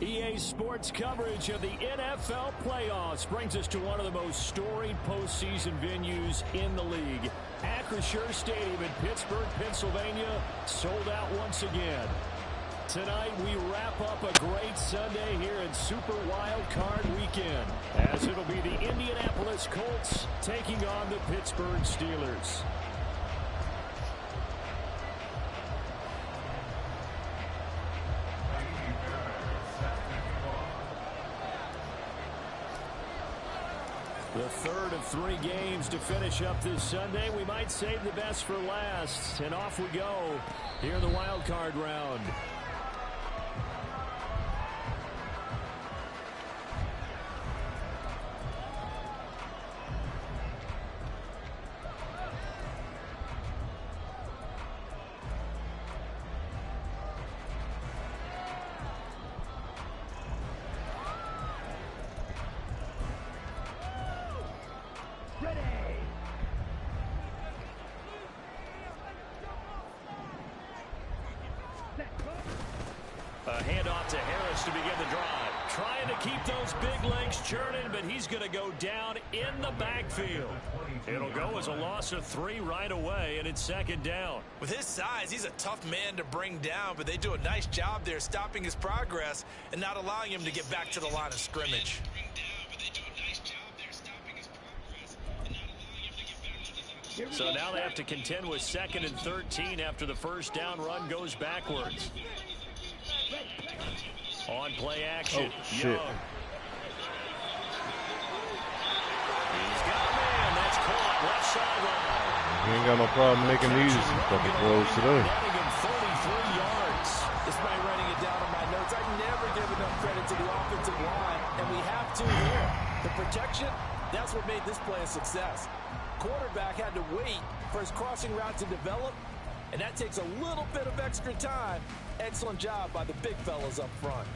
EA Sports coverage of the NFL playoffs brings us to one of the most storied postseason venues in the league. Acrisure Stadium in Pittsburgh, Pennsylvania, sold out once again. Tonight we wrap up a great Sunday here in Super Wildcard Weekend, as it'll be the Indianapolis Colts taking on the Pittsburgh Steelers. The third of 3 games to finish up this Sunday. We might save the best for last. And off we go here in the wild card round. A handoff to Harris to begin the drive. Trying to keep those big legs churning, but he's going to go down in the backfield. It'll go as a loss of 3 right away, and it's second down. With his size, he's a tough man to bring down, but they do a nice job there stopping his progress and not allowing him to get back to the line of scrimmage. So now they have to contend with 2nd and 13 after the first down run goes backwards. On play action. Oh, shit. Young. He's got a man. That's caught left sideline. He ain't got no problem making these fucking throws today. 33 yards. Despite writing it down on my notes, I never give enough credit to the offensive line, and we have to here. The protection, that's what made this play a success. Quarterback had to wait for his crossing route to develop, and that takes a little bit of extra time. Excellent job by the big fellas up front.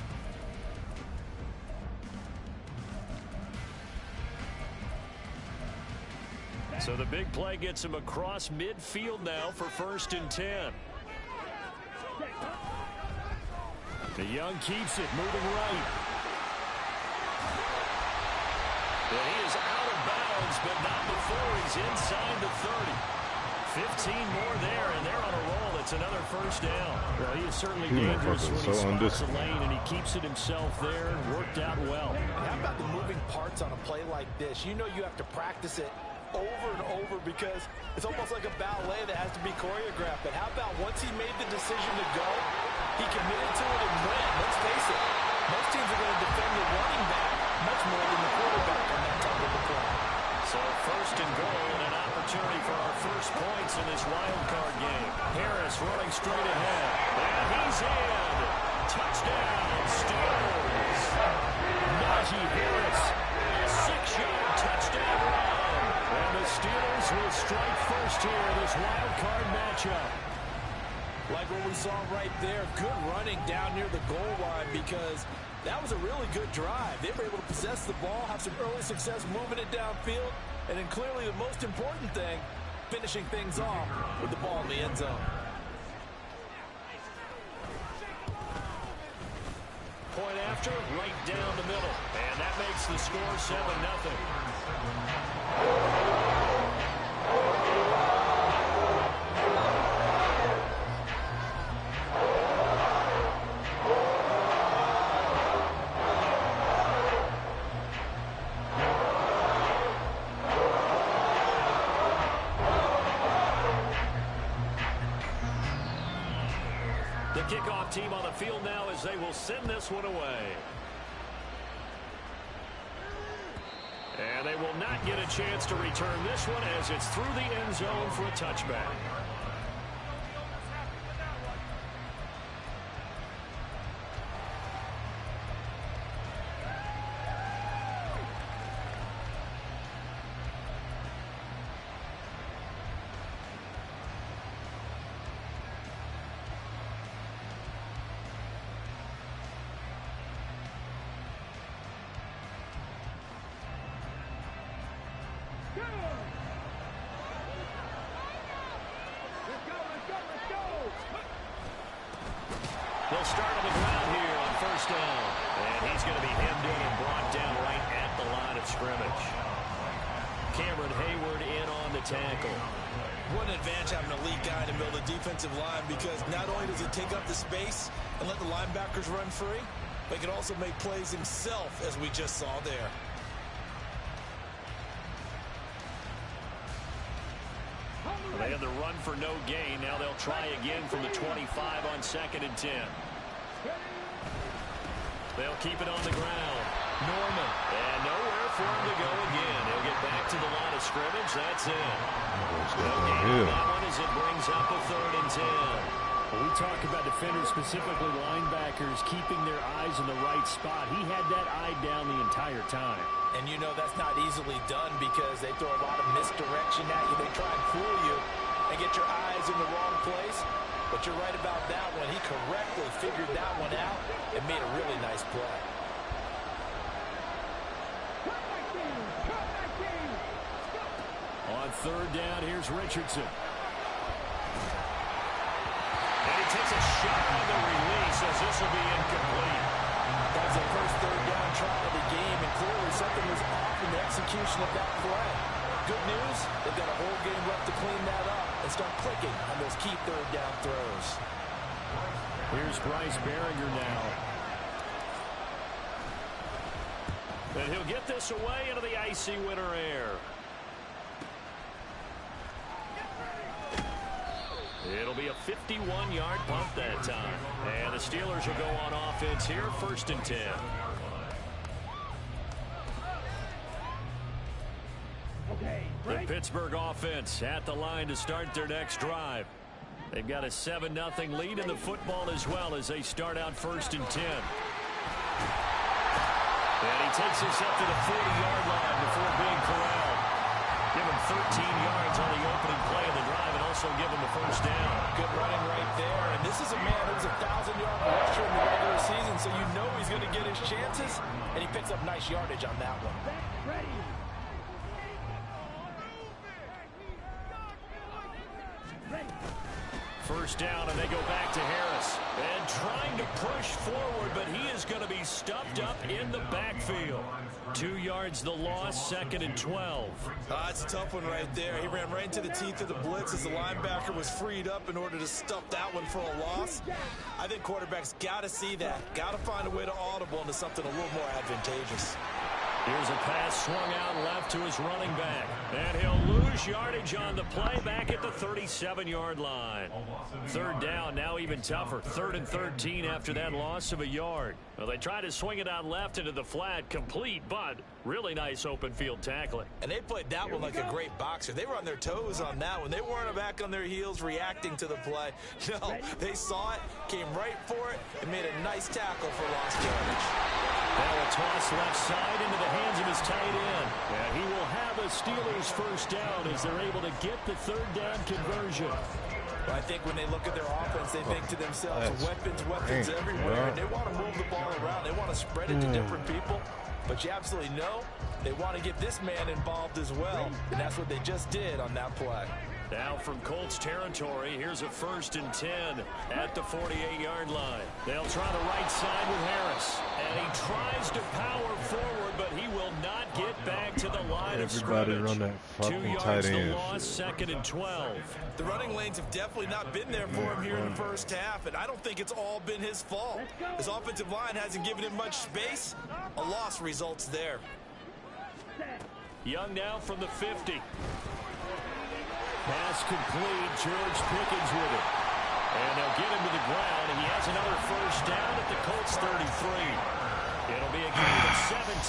So the big play gets him across midfield now for 1st and 10. The Young keeps it, moving right. And he is out of bounds, but not before he's inside the 30. 15 more there, and they're on a roll. It's another first down. Well, he is certainly dangerous when he spots a lane, and he keeps it himself there. Worked out well. How about the moving parts on a play like this? You know you have to practice it over and over because it's almost like a ballet that has to be choreographed. But how about once he made the decision to go, he committed to it and went. Let's face it, most teams are going to defend the running back much more than the quarterback on that type of a play. So 1st and goal and an opportunity for our first points in this wild card game. Harris running straight ahead. And he's in. Touchdown, Steelers. Najee Harris, 6-yard touchdown run. And the Steelers will strike first here in this wild card matchup. Like what we saw right there, good running down near the goal line because that was a really good drive. They were able to possess the ball, have some early success moving it downfield, and then clearly the most important thing, finishing things off with the ball in the end zone. Point after, right down the middle. And that makes the score 7-0. The kickoff team on the field now as they will send this one away. And they will not get a chance to return this one as it's through the end zone for a touchback. They'll start on the ground here on 1st down. And he's going to be hemmed in and brought down right at the line of scrimmage. Cameron Hayward in on the tackle. What an advantage having a lead guy in the middle of the defensive line, because not only does he take up the space and let the linebackers run free, but he can also make plays himself, as we just saw there. They had the run for no gain. Now they'll try again from the 25 on 2nd and 10. They'll keep it on the ground. Norman. And nowhere for him to go again. He'll get back to the line of scrimmage. That's it. No gain on that one as it brings up a 3rd and 10. Well, we talk about defenders, specifically linebackers, keeping their eyes in the right spot. He had that eye down the entire time. And you know that's not easily done because they throw a lot of misdirection at you. They try and fool you and get your eyes in the wrong place. But you're right about that one. He correctly figured that one out and made a really nice play. On 3rd down, here's Richardson. And he takes a shot on the release as this will be incomplete. That's the first 3rd down try of the game, and clearly something was off in the execution of that play. Good news, they've got a whole game left to clean that up and start clicking on those key 3rd down throws. Here's Bryce Behringer now. And he'll get this away into the icy winter air. It'll be a 51-yard punt that time. And the Steelers will go on offense here, 1st and 10. The Pittsburgh offense at the line to start their next drive. They've got a 7-0 lead in the football as well as they start out 1st and 10. And he takes us up to the 40-yard line before being corralled. Give him 13 yards on the opening play of the drive and also give him a 1st down. Good running right there. And this is a man who's a 1,000-yard rusher in the regular season, so you know he's going to get his chances. And he picks up nice yardage on that one. First down, and they go back to Harris. And trying to push forward, but he is going to be stuffed up in the backfield. 2 yards the loss, 2nd and 12. That's a tough one right there. He ran right into the teeth of the blitz as the linebacker was freed up in order to stuff that one for a loss. I think quarterbacks got to see that. Got to find a way to audible into something a little more advantageous. Here's a pass swung out left to his running back. And he'll lose yardage on the play back at the 37-yard line. 3rd down, now even tougher. 3rd and 13 after that loss of a yard. Well, they try to swing it out left into the flat, complete, but really nice open field tackling. And they played that one like a great boxer. They were on their toes on that one. They weren't back on their heels reacting to the play. No, they saw it, came right for it, and made a nice tackle for lost yardage. Now a toss left side into the hands of his tight end. And he will have a Steelers 1st down as they're able to get the 3rd down conversion. Well, I think when they look at their offense, they think to themselves, weapons everywhere. And they want to move the ball around. They want to spread it to different people. But you absolutely know they want to get this man involved as well. And that's what they just did on that play. Now from Colts territory, here's a 1st and 10 at the 48-yard line. They'll try the right side with Harris. And he tries to power forward, but he will not get back to the line of scrimmage. Everybody run that 2 fucking yards tight the end. loss, 2nd and 12. The running lanes have definitely not been there for him here in the first half, and I don't think it's all been his fault. His offensive line hasn't given him much space. A loss results there. Young now from the 50. Pass complete. George Pickens with it. And they'll get him to the ground, and he has another 1st down at the Colts 33. It'll be a gain of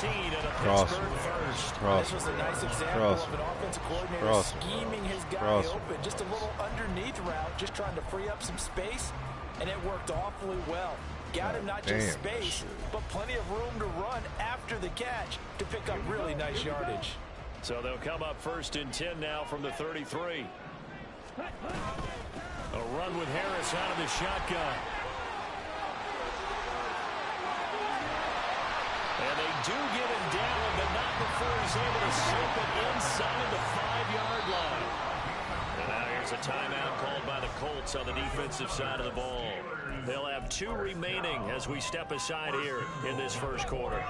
17 and a Pittsburgh 1st. This was a nice example of an offensive coordinator scheming his guy open. Just a little underneath route, just trying to free up some space, and it worked awfully well. Got him not just space, but plenty of room to run after the catch to pick up really nice yardage. So they'll come up 1st and 10 now from the 33. A run with Harris out of the shotgun. And they do get him down, but not before he's able to slip it inside the 5-yard line. And Now here's a timeout called by the Colts on the defensive side of the ball. They'll have 2 remaining as we step aside here in this first quarter.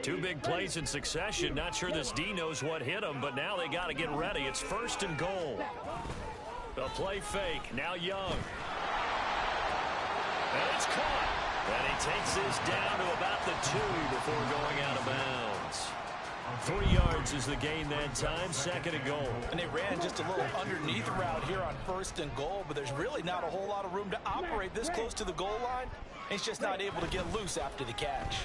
2 big plays in succession. Not sure this D knows what hit him, but now they got to get ready. It's 1st and goal. The play fake. Now Young. And it's caught. And he takes this down to about the 2 before going out of bounds. 3 yards is the gain that time. 2nd and goal. And they ran just a little underneath route here on 1st and goal, but there's really not a whole lot of room to operate this close to the goal line. He's just not able to get loose after the catch.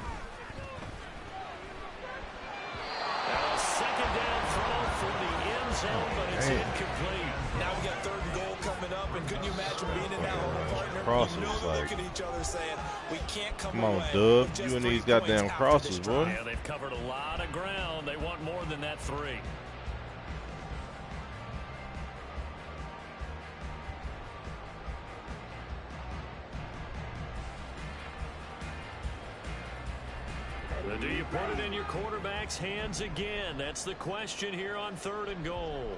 A 2nd down throw from the end zone, but it's incomplete. Now we got 3rd and goal coming up, and couldn't you imagine being in that hole, partner? Crosses, you know they're like, looking at each other saying, we can't come on, away Dub. with just You and 3 these goddamn points after crosses, this boy. drive. Yeah, they've covered a lot of ground. They want more than that 3. But do you put it in your quarterback's hands again? That's the question here on 3rd and goal.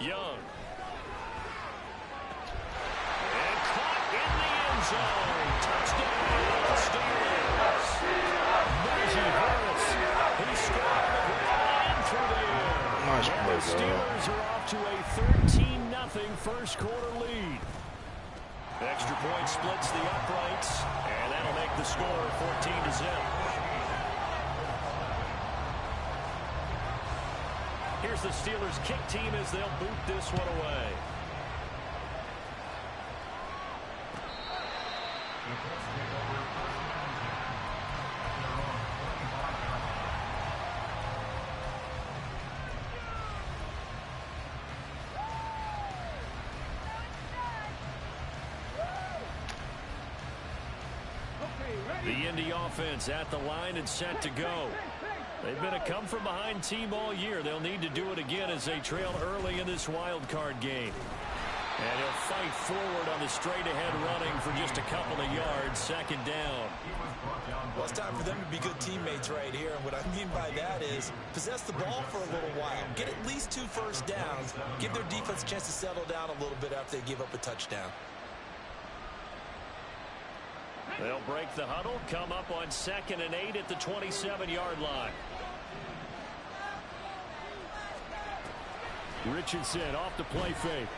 Young. And caught in the end zone. Touchdown, Steelers. Najee Harris. He scored on the ground and through the air. Nice And play, the Steelers are off to a 13-0 first quarter lead. Extra point splits the uprights, and that'll make the score 14-0. Here's the Steelers kick team as they'll boot this one away. The Indy offense at the line and set to go. They've been a come-from-behind team all year. They'll need to do it again as they trail early in this wild card game. And he'll fight forward on the straight-ahead running for just a couple of yards. 2nd down. Well, it's time for them to be good teammates right here. And what I mean by that is possess the ball for a little while. Get at least 2 first downs. Give their defense a chance to settle down a little bit after they give up a touchdown. They'll break the huddle, come up on 2nd and 8 at the 27-yard line. Richardson off the play fake.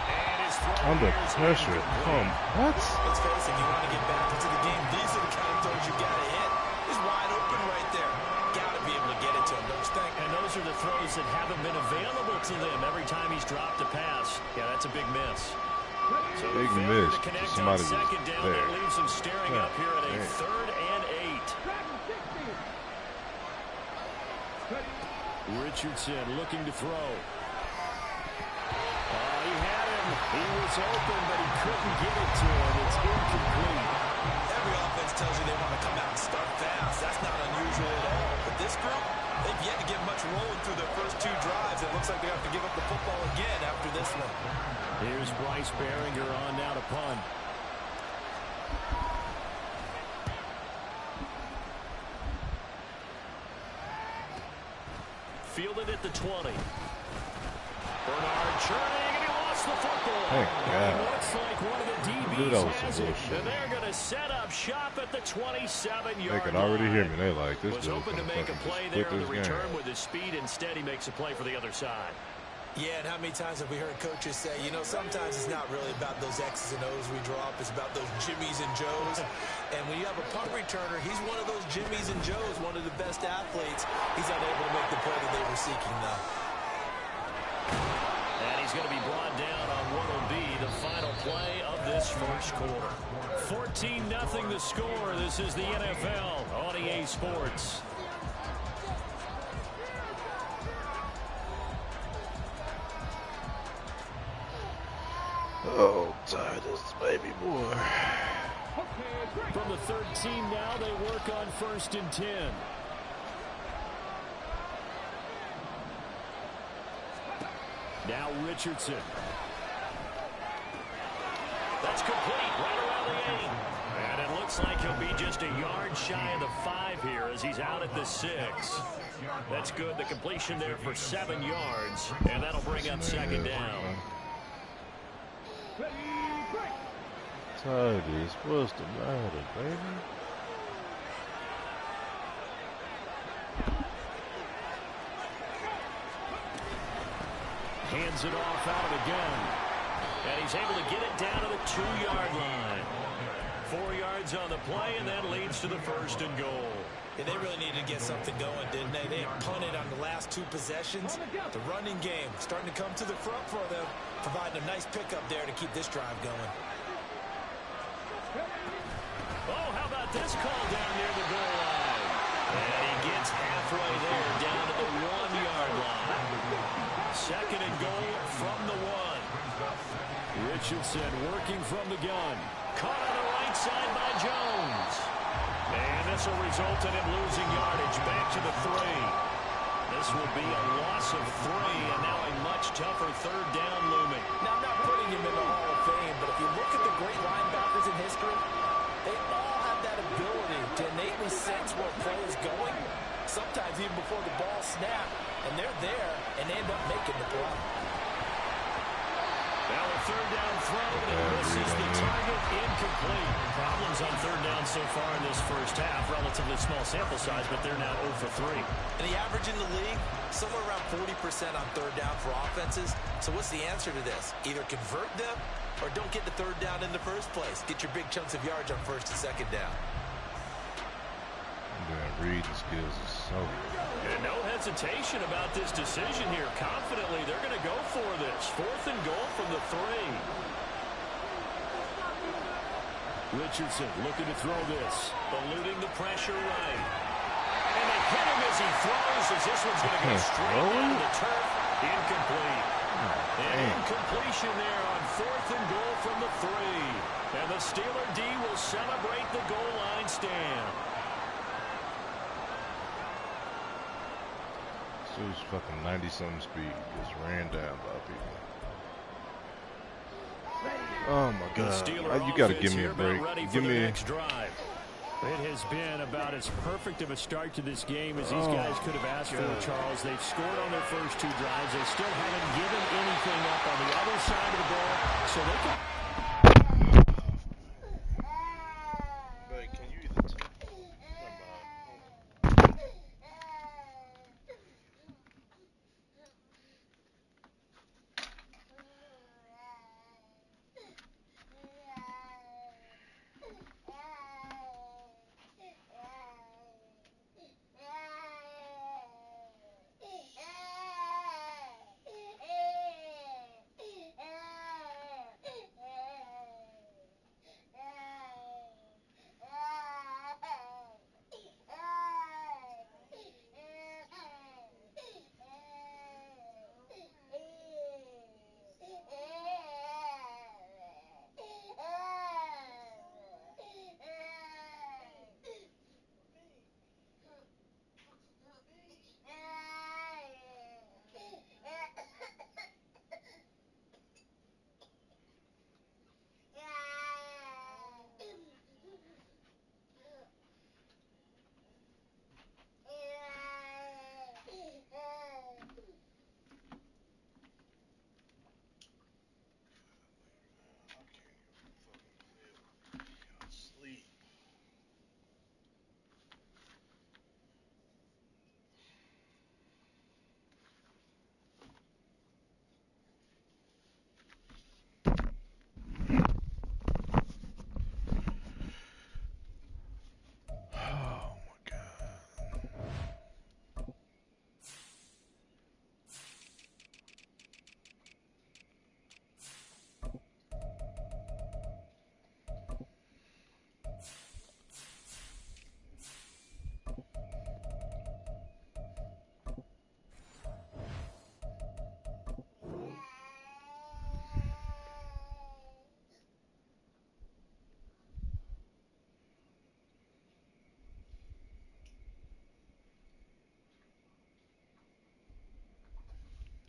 And his throw Under is pressure. incomplete. What? Let's face it, you want to get back into the game. These are the kind of throws you got to hit. He's wide open right there. Got to be able to get it to him, don't you think? And those are the throws that haven't been available to them every time he's dropped a pass. Yeah, that's a big miss. So Big failure miss. to connect on Somebody was 2nd down. there. That leaves him staring up here at a Dang. 3rd and 8. Richardson looking to throw. He had him. He was open, but he couldn't get it to him. It's incomplete. Every offense tells you they want to come out and start fast. That's not unusual at all. But this group, they've yet to get much rolling through their first 2 drives. It looks like they have to give up the football again after this one. Here's Bryce Behringer on now to punt. Fielded at the 20. Bernard churning, and he lost the football. Thank God. It looks like one of the Knew that DBs was some has it, bullshit. and they're going to set up shop at the 27-yard line. They can already hear me. They like this Was dude's hoping to gonna make a fucking play split there on the this game. return with his speed. Instead, he makes a play for the other side. Yeah, and how many times have we heard coaches say, you know, sometimes it's not really about those X's and O's we drop. It's about those Jimmies and Joes. And when you have a punt returner, he's one of those Jimmies and Joes, one of the best athletes. He's unable to make the play that they were seeking, though. And he's going to be brought down on what will be the final play of this first quarter. 14-0 the score. This is the NFL on EA Sports. Oh, tired this baby boy. From the 13 now, they work on 1st and 10. Now Richardson. That's complete. Right around the Looks like he'll be just a yard shy of the 5 here as he's out at the 6. That's good. The completion there for 7 yards, and that'll bring up second down. Tigers, what's the matter, baby? Hands it off out of the gun. And he's able to get it down to the 2-yard line. 4 yards on the play, and that leads to the 1st and goal. Yeah, they really needed to get something going, didn't they? They punted on the last 2 possessions. The running game starting to come to the front for them, providing a nice pickup there to keep this drive going. Oh, how about this call down near the goal line? And he gets halfway there, down to the 1-yard line. 2nd and goal from the 1. Richardson working from the gun. Caught on the right side by Jones. And this will result in him losing yardage back to the 3. This will be a loss of 3, and now a much tougher 3rd down looming. Now, I'm not putting him in the Hall of Fame, but if you look at the great linebackers in history, they all have that ability to innately sense where play is going, sometimes even before the ball snaps, and they're there and they end up making the play. Now a 3rd down throw that misses the target, incomplete. Problems on 3rd down so far in this first half. Relatively small sample size, but they're now 0 for 3. And the average in the league, somewhere around 40% on 3rd down for offenses. So what's the answer to this? Either convert them or don't get the 3rd down in the first place. Get your big chunks of yards on 1st and 2nd down. Yeah, reading skills is so good. And no hesitation about this decision here. Confidently, they're going to go for this. 4th and goal from the 3. Richardson looking to throw this. Eluding the pressure right. And they hit him as he throws, as this one's going to go straight down to the turf. Incomplete. And incompletion there on 4th and goal from the 3. And the Steeler D will celebrate the goal line stand. It was fucking 90-something speed, just ran down by people. Oh my God! You got to give me a break. Give me. Next drive. It has been about as perfect of a start to this game as these guys could have asked for, Charles. They've scored on their first 2 drives. They still haven't given anything up on the other side of the ball, so they can.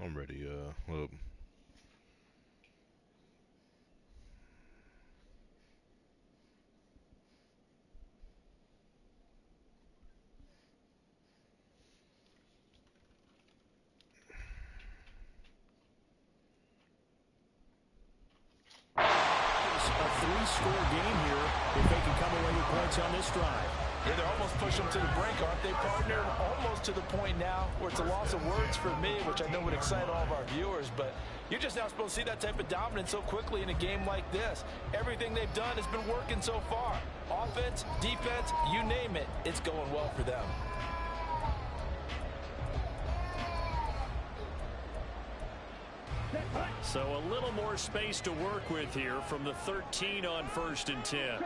I'm ready. Well, three-score game here if they can come away with points on this drive. Yeah, they're almost pushing them to the brink, aren't they, partner? Almost to the point now where it's a loss of words for me, which I know would excite all of our viewers, but you're just now supposed to see that type of dominance so quickly in a game like this. Everything they've done has been working so far. Offense, defense, you name it, it's going well for them. So a little more space to work with here from the 13 on 1st and 10.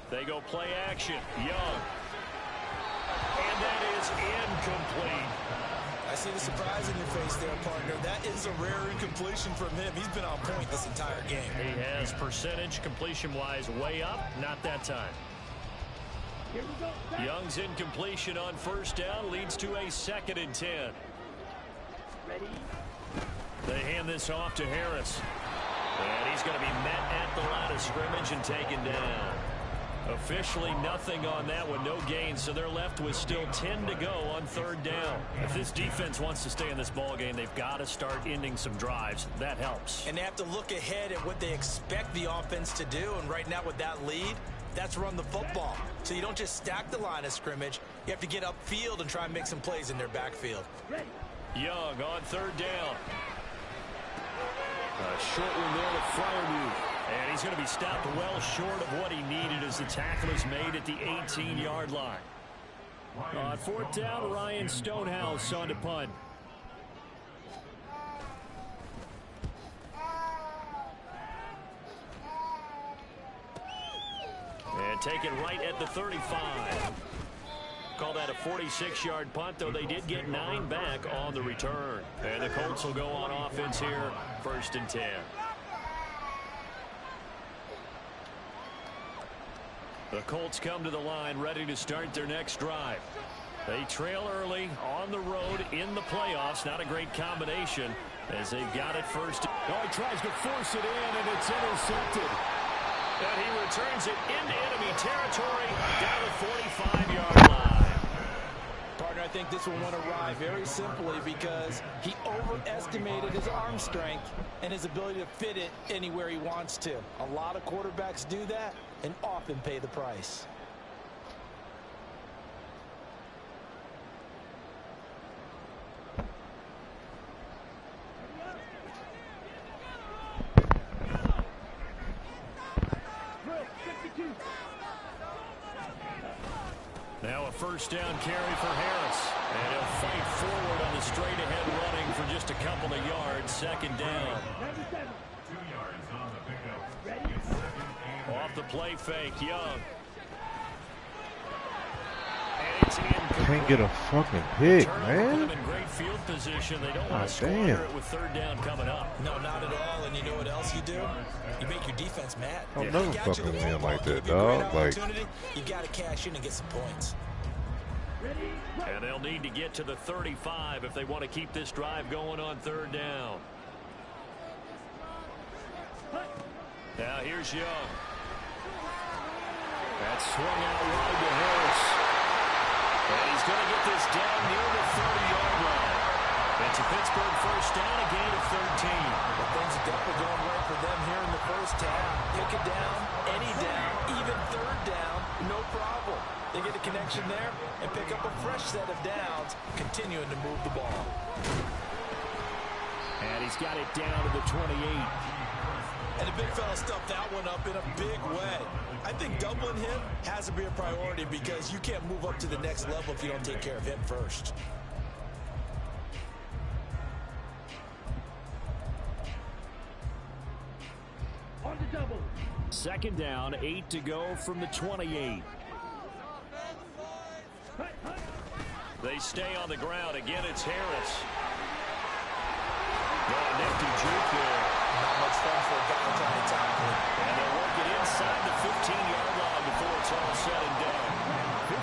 They go play action. Young. And that is incomplete. I see the surprise in your face there, partner. That is a rare incompletion from him. He's been on point this entire game. He has percentage completion-wise way up. Not that time. Young's incompletion on 1st down leads to a 2nd and 10. They hand this off to Harris. And he's going to be met at the line of scrimmage and taken down. Officially nothing on that one, no gain, so they're left with still 10 to go on 3rd down. If this defense wants to stay in this ball game, they've got to start ending some drives. That helps. And they have to look ahead at what they expect the offense to do, and right now with that lead, that's run the football. So you don't just stack the line of scrimmage. You have to get upfield and try and make some plays in their backfield. Young on 3rd down. A short one there to Fryermuth. And he's going to be stopped well short of what he needed as the tackle is made at the 18-yard line. On 4th down, Ryan Stonehouse on to punt. And taken right at the 35. Call that a 46-yard punt, though they did get 9 back on the return. And the Colts will go on offense here, 1st and 10. The Colts come to the line ready to start their next drive. They trail early on the road in the playoffs. Not a great combination as they've got it first. Oh, he tries to force it in, and it's intercepted. And he returns it into enemy territory down the 45-yard line. Partner, I think this one went awry very simply because he overestimated his arm strength and his ability to fit it anywhere he wants to. A lot of quarterbacks do that and often pay the price. Now a 1st down carry for Harris. And he'll fight forward on the straight-ahead running for just a couple of yards. 2nd down. Off the play fake, Young. And it's incomplete. Can't get a fucking pick, man. Put them in great field position. They don't want to squander it with 3rd down coming up. No, not at all. And you know what else you do? You make your defense mad. I'll never fucking win like that, dog. Like, you got to cash in and get some points. And they'll need to get to the 35 if they want to keep this drive going on 3rd down. Now here's Young. That's swung out wide to Harris. And he's going to get this down near the 30-yard line. It's a Pittsburgh 1st down, a gain of 13. Well, things are definitely going right for them here in the 1st half. Pick it down, any down, even 3rd down, no problem. They get a connection there and pick up a fresh set of downs, continuing to move the ball. And he's got it down to the 28. And the big fella stuffed that one up in a big way. I think doubling him has to be a priority because you can't move up to the next level if you don't take care of him first. On the double. 2nd down, 8 to go from the 28. They stay on the ground. Again, it's Harris. Got a nifty juke there. Not much fun for a guy trying to tackle. And they'll work it inside the 15-yard line before it's all said and done.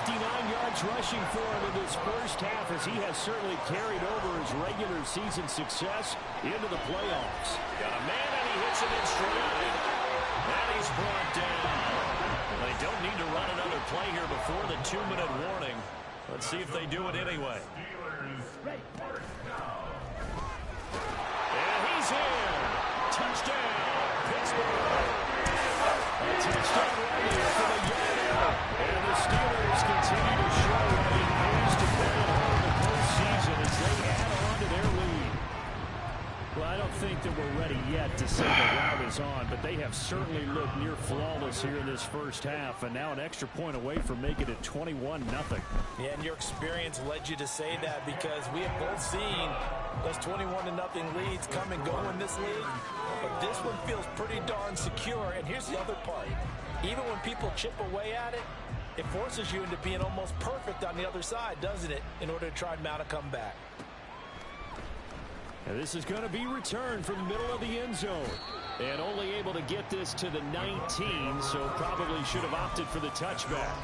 59 yards rushing for him in this 1st half as he has certainly carried over his regular season success into the playoffs. Got a man and he hits it in stride. And he's brought down. They don't need to run another play here before the 2-minute warning. Let's see if they do it anyway. And he's is in. Touchdown, Pittsburgh. A touchdown right here for the yard. And the Steelers continue to show what it means to play at home in the postseason as they add on to their lead. Well, I don't think that we're ready yet to say the route is on, but they have certainly looked near flawless here in this first half, and now an extra point away from making it 21-0. Yeah, and your experience led you to say that because we have both seen those 21-0 leads come and go in this league, but this one feels pretty darn secure. And here's the other part. Even when people chip away at it, it forces you into being almost perfect on the other side, doesn't it, in order to try and mount a comeback. And this is going to be returned from the middle of the end zone. And only able to get this to the 19, so probably should have opted for the touchback.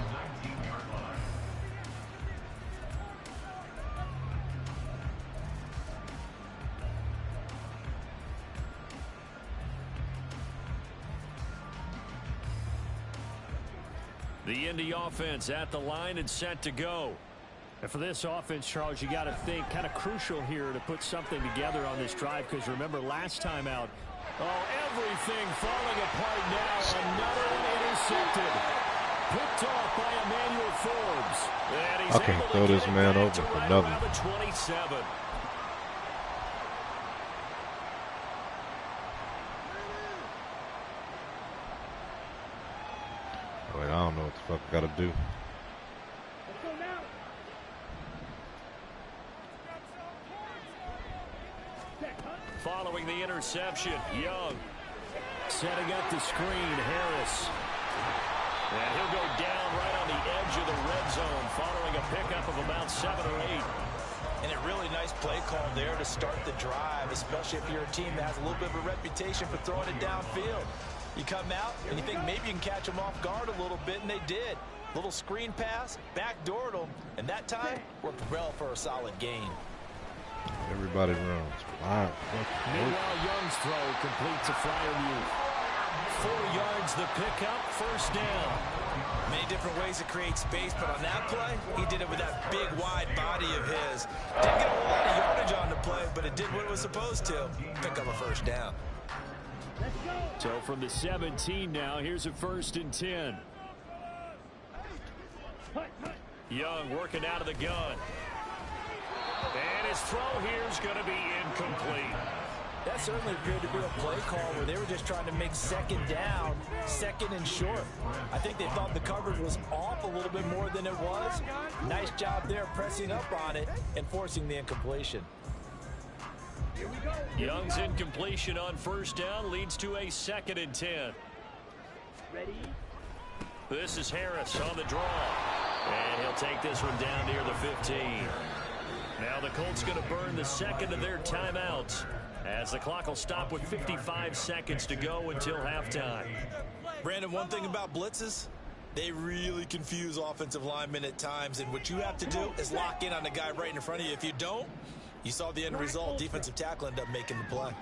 The Indy offense at the line and set to go. And for this offense, Charles, you got to think kind of crucial here to put something together on this drive, because remember last time out, everything falling apart now. Another one intercepted. Picked off by Emmanuel Forbes. And he's I can't throw this man over for nothing. 27. Like, I don't know what the fuck I got to do. Following the interception, Young setting up the screen, Harris. And he'll go down right on the edge of the red zone following a pickup of about 7 or 8. And a really nice play call there to start the drive, especially if you're a team that has a little bit of a reputation for throwing it downfield. You come out and you think maybe you can catch them off guard a little bit, and they did. Little screen pass, backdoored them, and that time worked well for a solid gain. Everybody runs. Wow. Meanwhile, Young's throw completes a Freiermuth. 4 yards the pickup, first down. Many different ways to create space, but on that play, he did it with that big, wide body of his. Didn't get a whole lot of yardage on the play, but it did what it was supposed to. Pick up a first down. So from the 17 now, here's a 1st and 10. Young working out of the gun. And his throw here is going to be incomplete. That certainly appeared to be a play call where they were just trying to make second down, second and short. I think they thought the coverage was off a little bit more than it was. Nice job there pressing up on it and forcing the incompletion. Young's incompletion on first down leads to a 2nd and 10. Ready? This is Harris on the draw. And he'll take this one down near the 15. Now the Colts going to burn the second of their timeouts as the clock will stop with 55 seconds to go until halftime. Brandon, one thing about blitzes, they really confuse offensive linemen at times, and what you have to do is lock in on the guy right in front of you. If you don't, you saw the end result. Defensive tackle ended up making the play.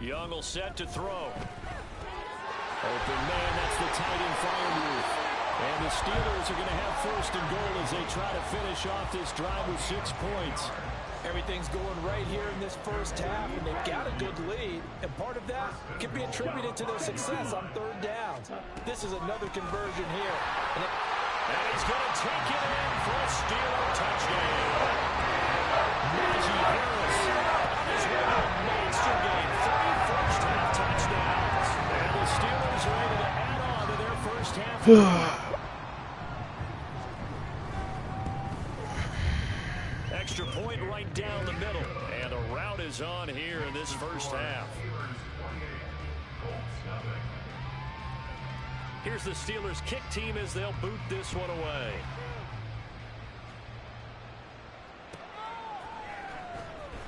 Young will set to throw. Open man, that's the tight end Freiermuth. And the Steelers are going to have 1st and goal as they try to finish off this drive with 6 points. Everything's going right here in this first half, and they've got a good lead, and part of that can be attributed to their success on 3rd downs. This is another conversion here. And he's going to take it in for a Steeler touchdown. Najee Harris is with a monster game. 3 first-half touchdowns. And the Steelers are able to add on to their first half. Extra point right down the middle. And a route is on here in this first half. Here's the Steelers kick team as they'll boot this one away.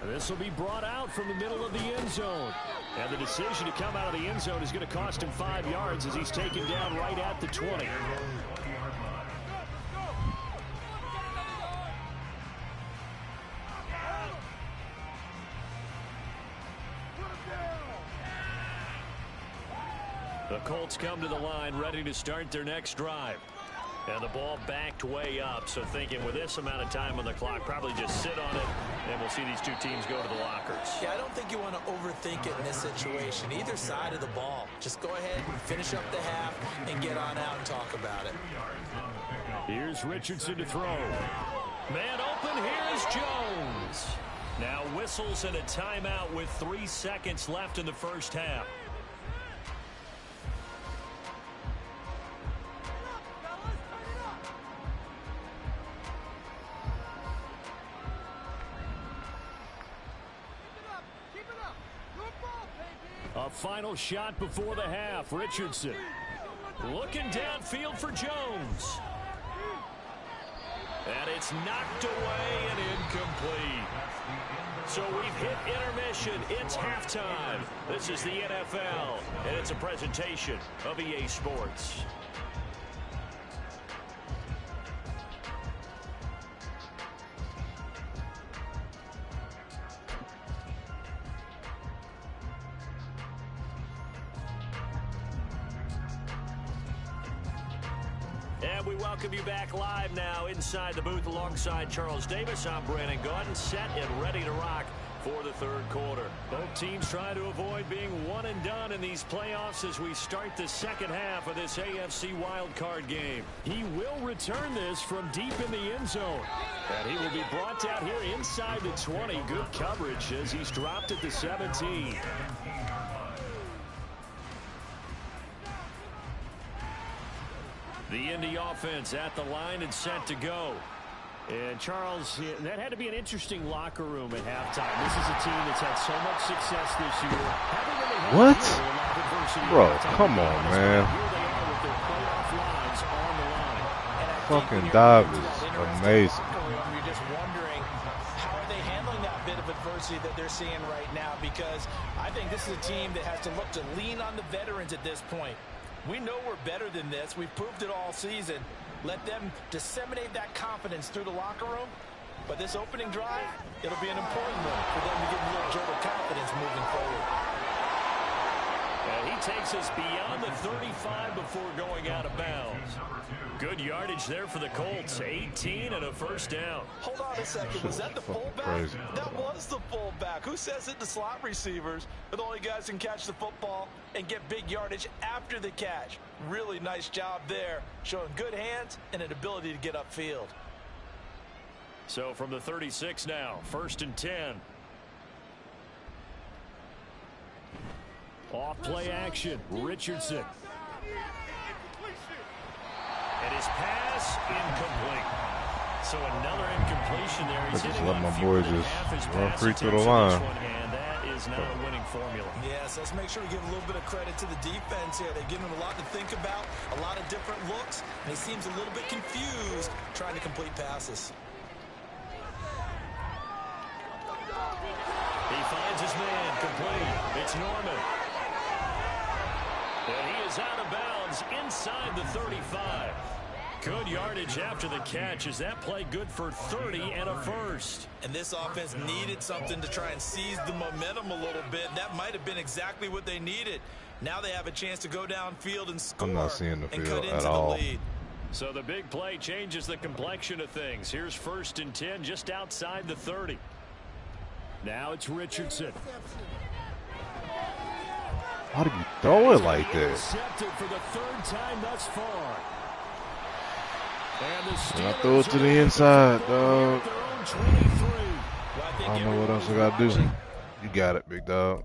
And this will be brought out from the middle of the end zone. And the decision to come out of the end zone is going to cost him 5 yards as he's taken down right at the 20. The Colts come to the line ready to start their next drive. And the ball backed way up, so thinking with this amount of time on the clock, probably just sit on it, and we'll see these two teams go to the lockers. Yeah, I don't think you want to overthink it in this situation. Either side of the ball. Just go ahead and finish up the half and get on out and talk about it. Here's Richardson to throw. Man open, here's Jones. Now whistles and a timeout with 3 seconds left in the first half. A final shot before the half. Richardson looking downfield for Jones. And it's knocked away and incomplete. So we've hit intermission. It's halftime. This is the NFL, and it's a presentation of EA Sports. And we welcome you back live now inside the booth alongside Charles Davis. I'm Brandon Gaudin, set and ready to rock for the third quarter. Both teams trying to avoid being one and done in these playoffs as we start the second half of this AFC Wildcard game. He will return this from deep in the end zone. And he will be brought down here inside the 20. Good coverage as he's dropped at the 17. The Indy offense at the line and set to go. And Charles, that had to be an interesting locker room at halftime. This is a team that's had so much success this year. What? Bro, come on, man. Fucking dive is amazing. You're just wondering, how are they handling that bit of adversity that they're seeing right now? Because I think this is a team that has to look to lean on the veterans at this point. We know we're better than this. We've proved it all season. Let them disseminate that confidence through the locker room. But this opening drive, it'll be an important one for them to get a little jolt of confidence moving forward. And he takes us beyond the 35 before going out of bounds. Good yardage there for the Colts. 18 and a first down. Hold on a second. Was that the fullback? Crazy. That was the fullback. Who says it? The slot receivers are the only guys who can catch the football and get big yardage after the catch. Really nice job there, showing good hands and an ability to get upfield. So from the 36 now, 1st and 10. Off play action, Richardson. And his pass incomplete. So another incompletion there. He's just hitting let on my fewer boy than just half his run pass free through the attempts in this line. one, and that is not a winning formula. Yes, let's make sure we give a little bit of credit to the defense here. They're giving him a lot to think about, a lot of different looks, and he seems a little bit confused trying to complete passes. He finds his man complete. It's Norman. And he is out of bounds inside the 35. Good yardage after the catch. Is that play good for 30 and a first? And this offense needed something to try and seize the momentum a little bit. That might have been exactly what they needed. Now they have a chance to go downfield and score. I'm not seeing the and field cut into at the all. lead. So the big play changes the complexion of things. Here's 1st and 10 just outside the 30. Now it's Richardson. How did you throw it like that? Intercepted for the 3rd time thus far. And the I throw it to the inside, dog. their own 23. I don't know what else I got to do. You got it, big dog.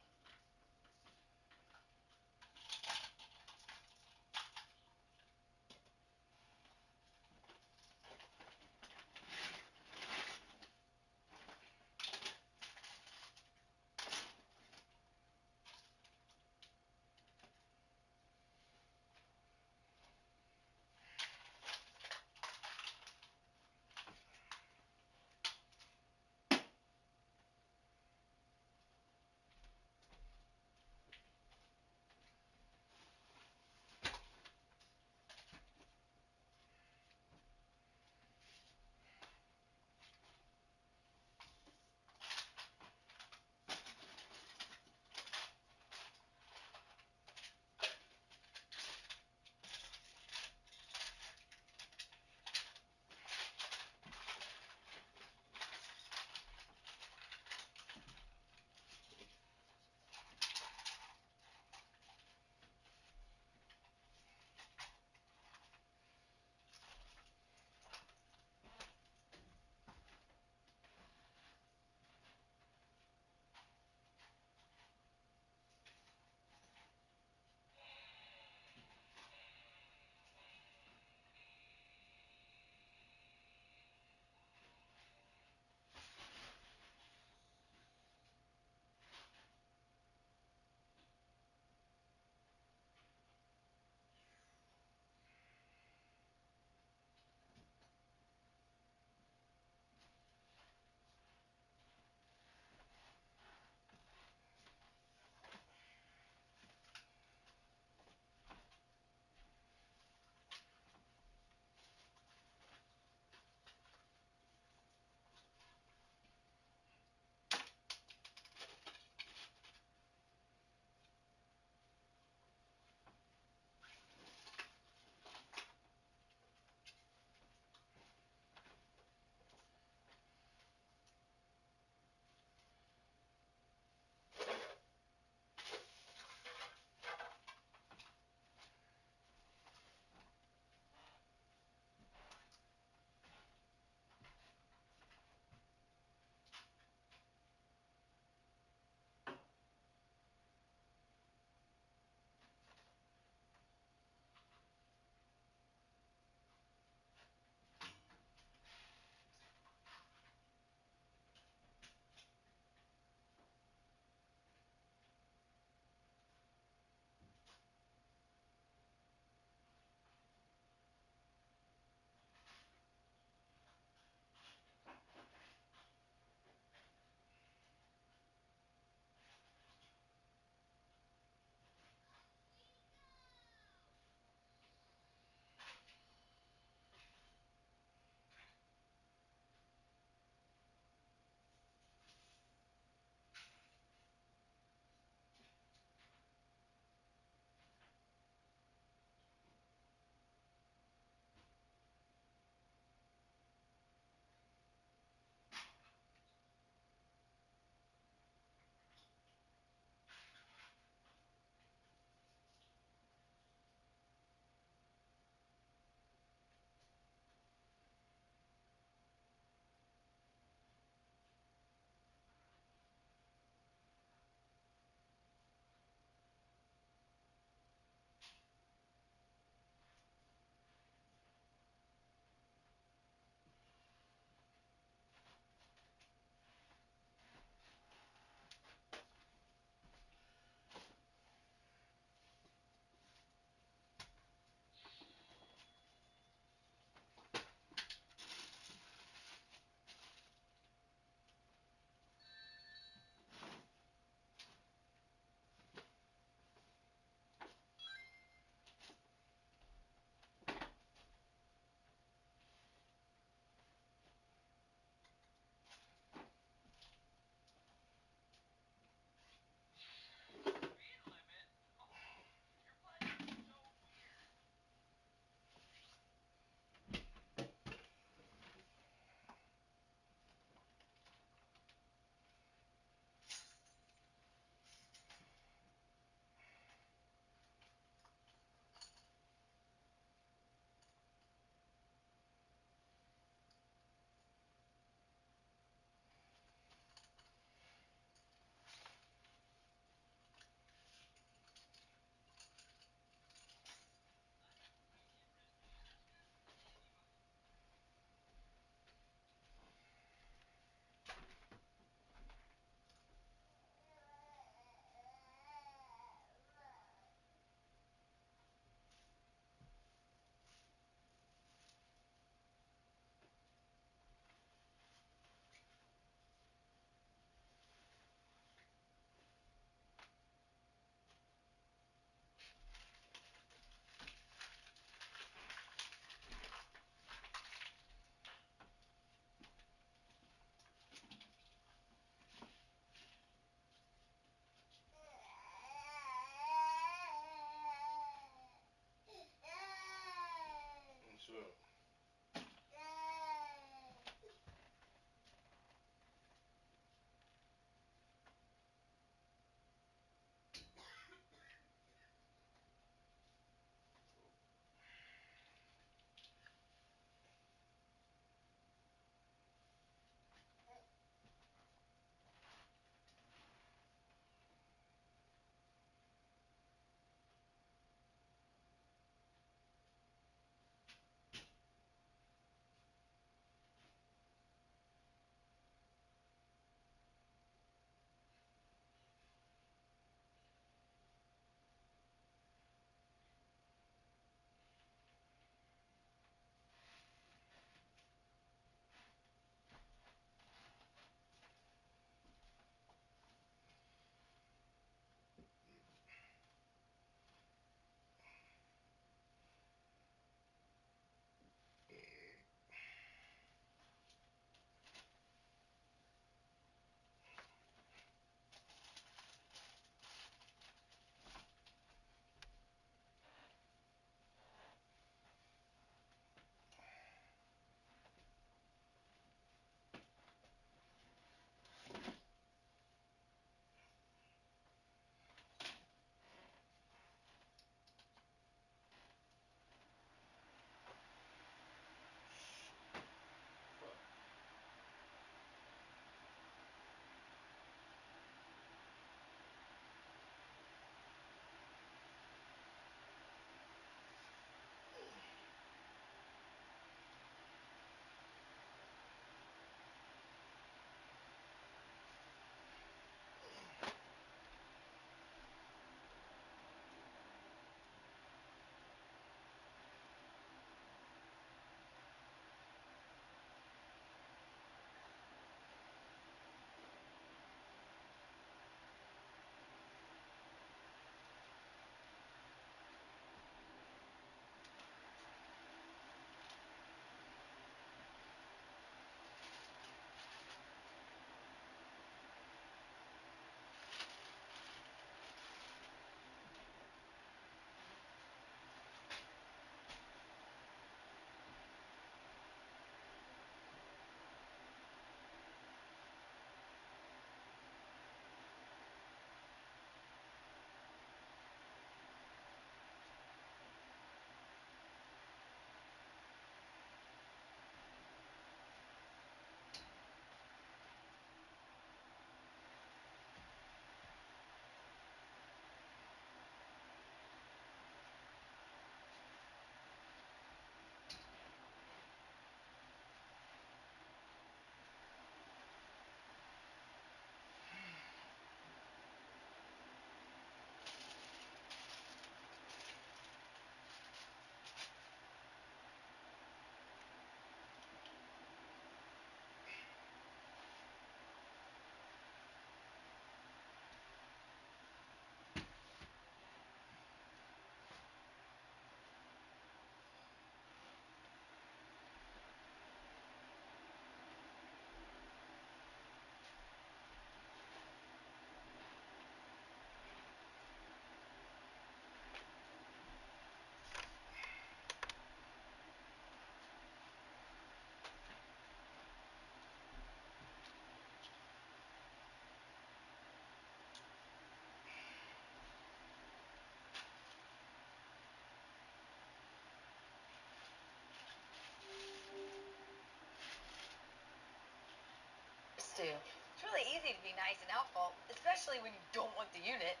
to. It's really easy to be nice and helpful, especially when you don't want the unit.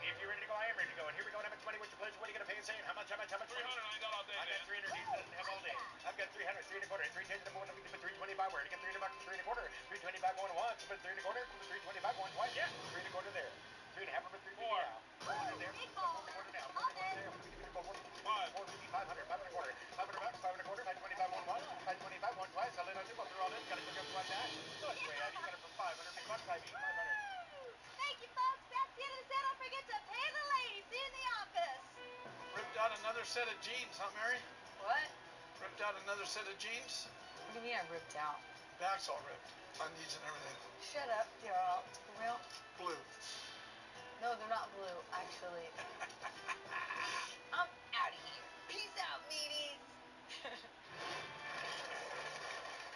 If you're ready to go, I am ready to go. And here we go. How much money? What's your pleasure? What are you going to pay and saying? How much? 300. I ain't got all day, I got 300. He doesn't have all day. I've got 300, 3 and a quarter, 310 to the 4, 325. Where to get $300 for 3 and a quarter? 325 going once, but 3 and a quarter, 325 going twice. Yeah, 3 and a quarter there. 3 and a half over 3 now. 400 there. 4 and a quarter now. 4 and a quarter there. 450, 500, 5 and a quarter. $500, 5 and a quarter, 525 going once, 525 going twice. I'll let on you go through all this. Got to cook up like that. So it's way out. You got it for 500 big bucks, I mean 500. Thank you, folks. That's the end of the set. Don't forget to pay the ladies. See you in the office. Ripped out another set of jeans, huh, Mary? What? Ripped out another set of jeans? What do you mean I ripped out? Back's all ripped. Undies and everything. Shut up, you're all for real. Blue. No, they're not blue, actually. I'm out of here. Peace out, meaties.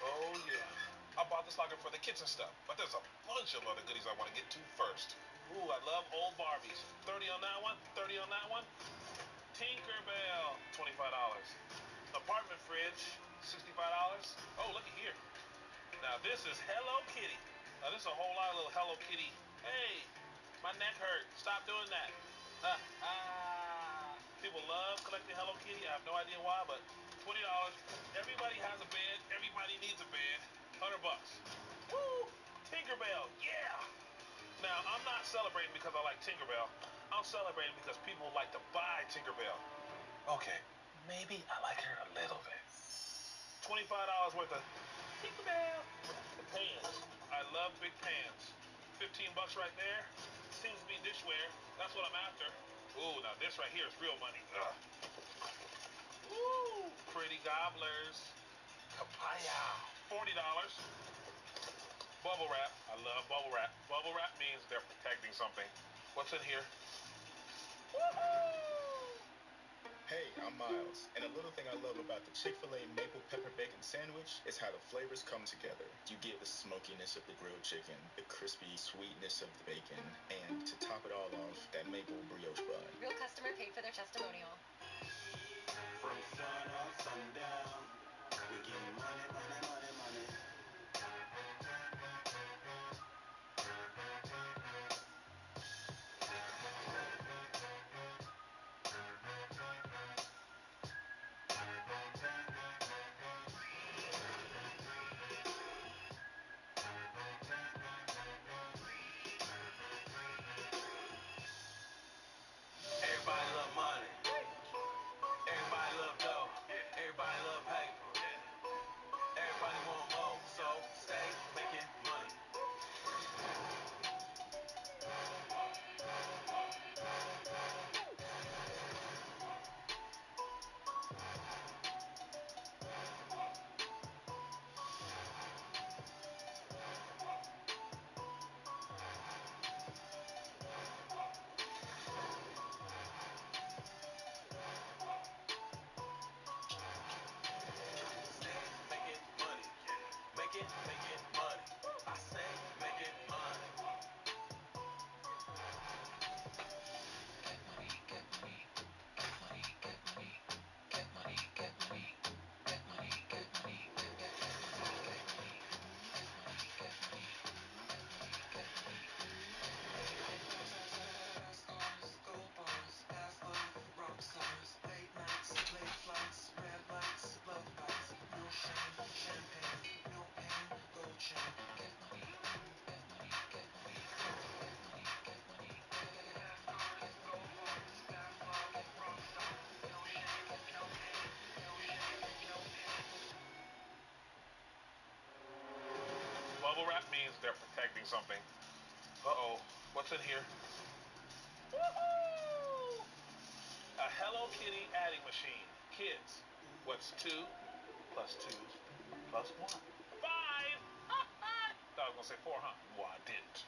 Oh, yeah. I bought this locker for the kitchen stuff, but there's a bunch of other goodies I want to get to first. Ooh, I love old Barbies. 30 on that one, 30 on that one. Tinkerbell, $25. Apartment fridge, $65. Oh, looky here. Now, this is Hello Kitty. Now, this is a whole lot of little Hello Kitty. Hey, my neck hurt. Stop doing that. People love collecting Hello Kitty. I have no idea why, but $20. Everybody has a bed. Everybody needs a bed. $100. Woo! Tinkerbell, yeah! Now, I'm not celebrating because I like Tinkerbell. I'm celebrating because people like to buy Tinkerbell. Okay, maybe I like her a little bit. $25 worth of Tinkerbell. The pans. I love big pans. $15 right there. Seems to be dishware. That's what I'm after. Ooh, now this right here is real money. Ugh. Woo! Pretty gobblers. Papaya. $40. Bubble wrap. I love bubble wrap. Bubble wrap means they're protecting something. What's in here? Woohoo! Hey, I'm Miles, and a little thing I love about the Chick-fil-A Maple Pepper Bacon Sandwich is how the flavors come together. You get the smokiness of the grilled chicken, the crispy sweetness of the bacon, and to top it all off, that maple brioche bun. Real customer paid for their testimonial. From sun up, sundown, we get money, money, money, money. Everybody love money. Everybody love dough. Everybody love paper. Everybody want more, so stay making money. Stay making money. Making money. I say making money. Bubble wrap means they're protecting something. Uh-oh. What's in here? Woohoo! A Hello Kitty adding machine. Kids, what's 2 plus 2 plus 1? 5! Thought I was going to say 4, huh? Well, I didn't.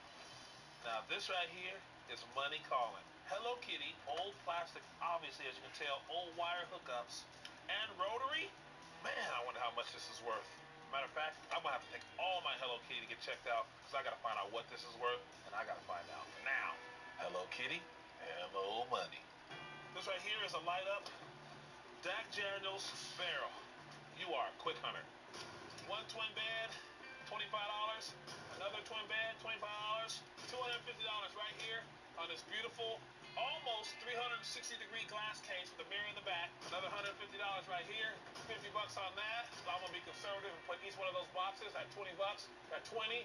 Now, this right here is money calling. Hello Kitty, old plastic, obviously, as you can tell, old wire hookups, and rotary. Man, I wonder how much this is worth. Matter of fact, I'm going to have to take all my Hello Kitty to get checked out because I got to find out what this is worth, and I got to find out now. Hello Kitty, hello money. This right here is a light-up Jack Daniels barrel. You are a quick hunter. One twin bed, $25. Another twin bed, $25. $250 right here on this beautiful, almost 360-degree glass case with a mirror in the back. Another $150 right here. $50 on that. So I'm gonna be conservative and put each one of those boxes at $20. Got 20,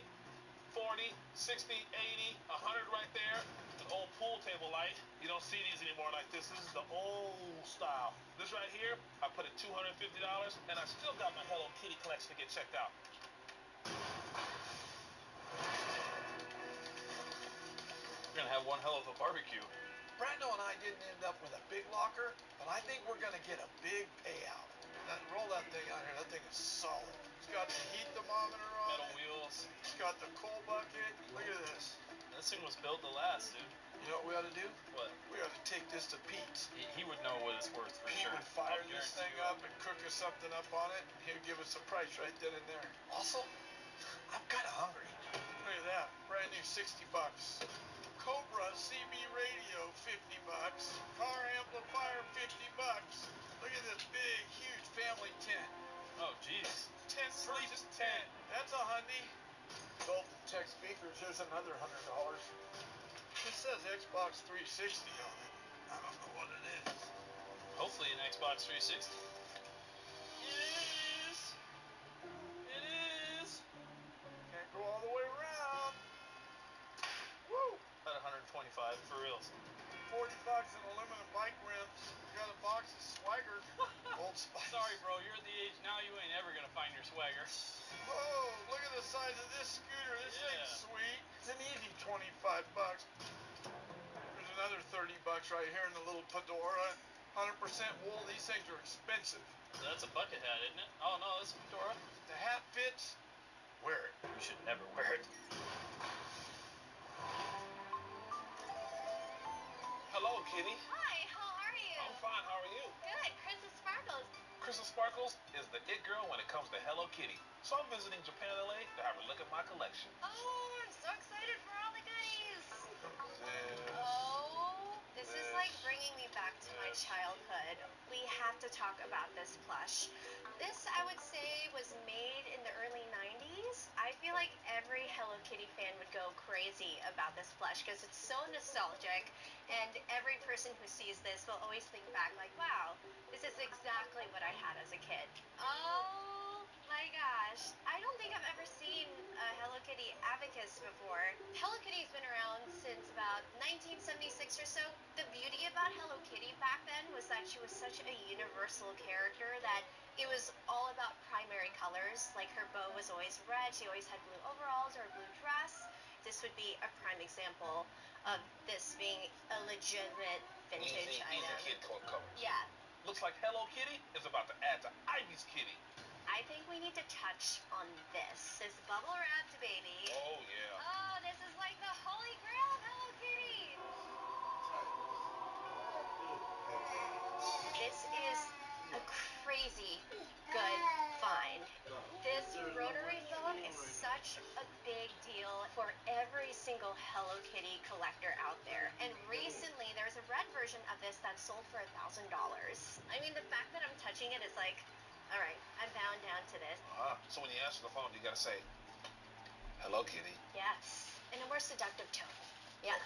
40, 60, 80, 100 right there. An old pool table light. You don't see these anymore like this. This is the old style. This right here, I put at $250, and I still got my Hello Kitty collection to get checked out. You're gonna have one hell of a barbecue. Brando and I didn't end up with a big locker, but I think we're going to get a big payout. Roll that thing out here. That thing is solid. It's got the heat thermometer on Metal it. wheels. It's got the coal bucket. Look at this. This thing was built to last, dude. You know what we ought to do? What? We ought to take this to Pete's. He would know what it's worth for Pete sure. would fire this thing up and cook us something up on it. He'd give us a price right then and there. Also, I'm kind of hungry. Look at that. Brand new $60. Cobra CB radio, $50. Car amplifier, $50. Look at this big, huge family tent. Oh, jeez. 10 versus 10. That's a hundy. Dalton Tech speakers, here's another $100. It says Xbox 360 on it. I don't know what it is. Hopefully an Xbox 360. It is. It is. Can't go all the way around. Woo! About 125 for reals. $40 in aluminum bike rims. Got a box of Swagger. Old Spice. Sorry, bro. You're at the age now you ain't ever gonna find your swagger. Oh, look at the size of this scooter. This thing's sweet. It's an easy $25. There's another $30 right here in the little Fedora. 100% wool. These things are expensive. That's a bucket hat, isn't it? Oh no, that's a fedora. If the hat fits, wear it. You should never wear it. Hello, Kitty. Hi, how are you? I'm fine. How are you? Good. Crystal Sparkles. Crystal Sparkles is the it girl when it comes to Hello Kitty. So I'm visiting Japan, LA to have a look at my collection. Oh, I'm so excited for all the goodies. Oh, this is like bringing me back to my childhood. We have to talk about this plush. This, I would say, was made in the early 90s. I feel like every Hello Kitty fan would go crazy about this plush because it's so nostalgic, and every person who sees this will always think back like, wow, this is exactly what I had as a kid. Oh my gosh. I don't think I've ever seen a Hello Kitty abacus before. Hello Kitty's been around since about 1976 or so. The beauty about Hello Kitty back then was that she was such a universal character that it was all about primary colors. Like her bow was always red. She always had blue overalls or a blue dress. This would be a prime example of this being a legitimate vintage item. Easy kid color. Yeah. Looks like Hello Kitty is about to add to Ivy's Kitty. I think we need to touch on this. This bubble wrapped baby. Oh, yeah. Oh, this is like the holy grail of Hello Kitty. This is a crazy good find. This rotary phone is such a big deal for every single Hello Kitty collector out there. And recently, there's a red version of this that sold for $1,000. I mean, the fact that I'm touching it is like, all right, I'm bound down to this. So when you answer the phone, you gotta say, Hello, Kitty. Yes, in a more seductive tone. Yeah.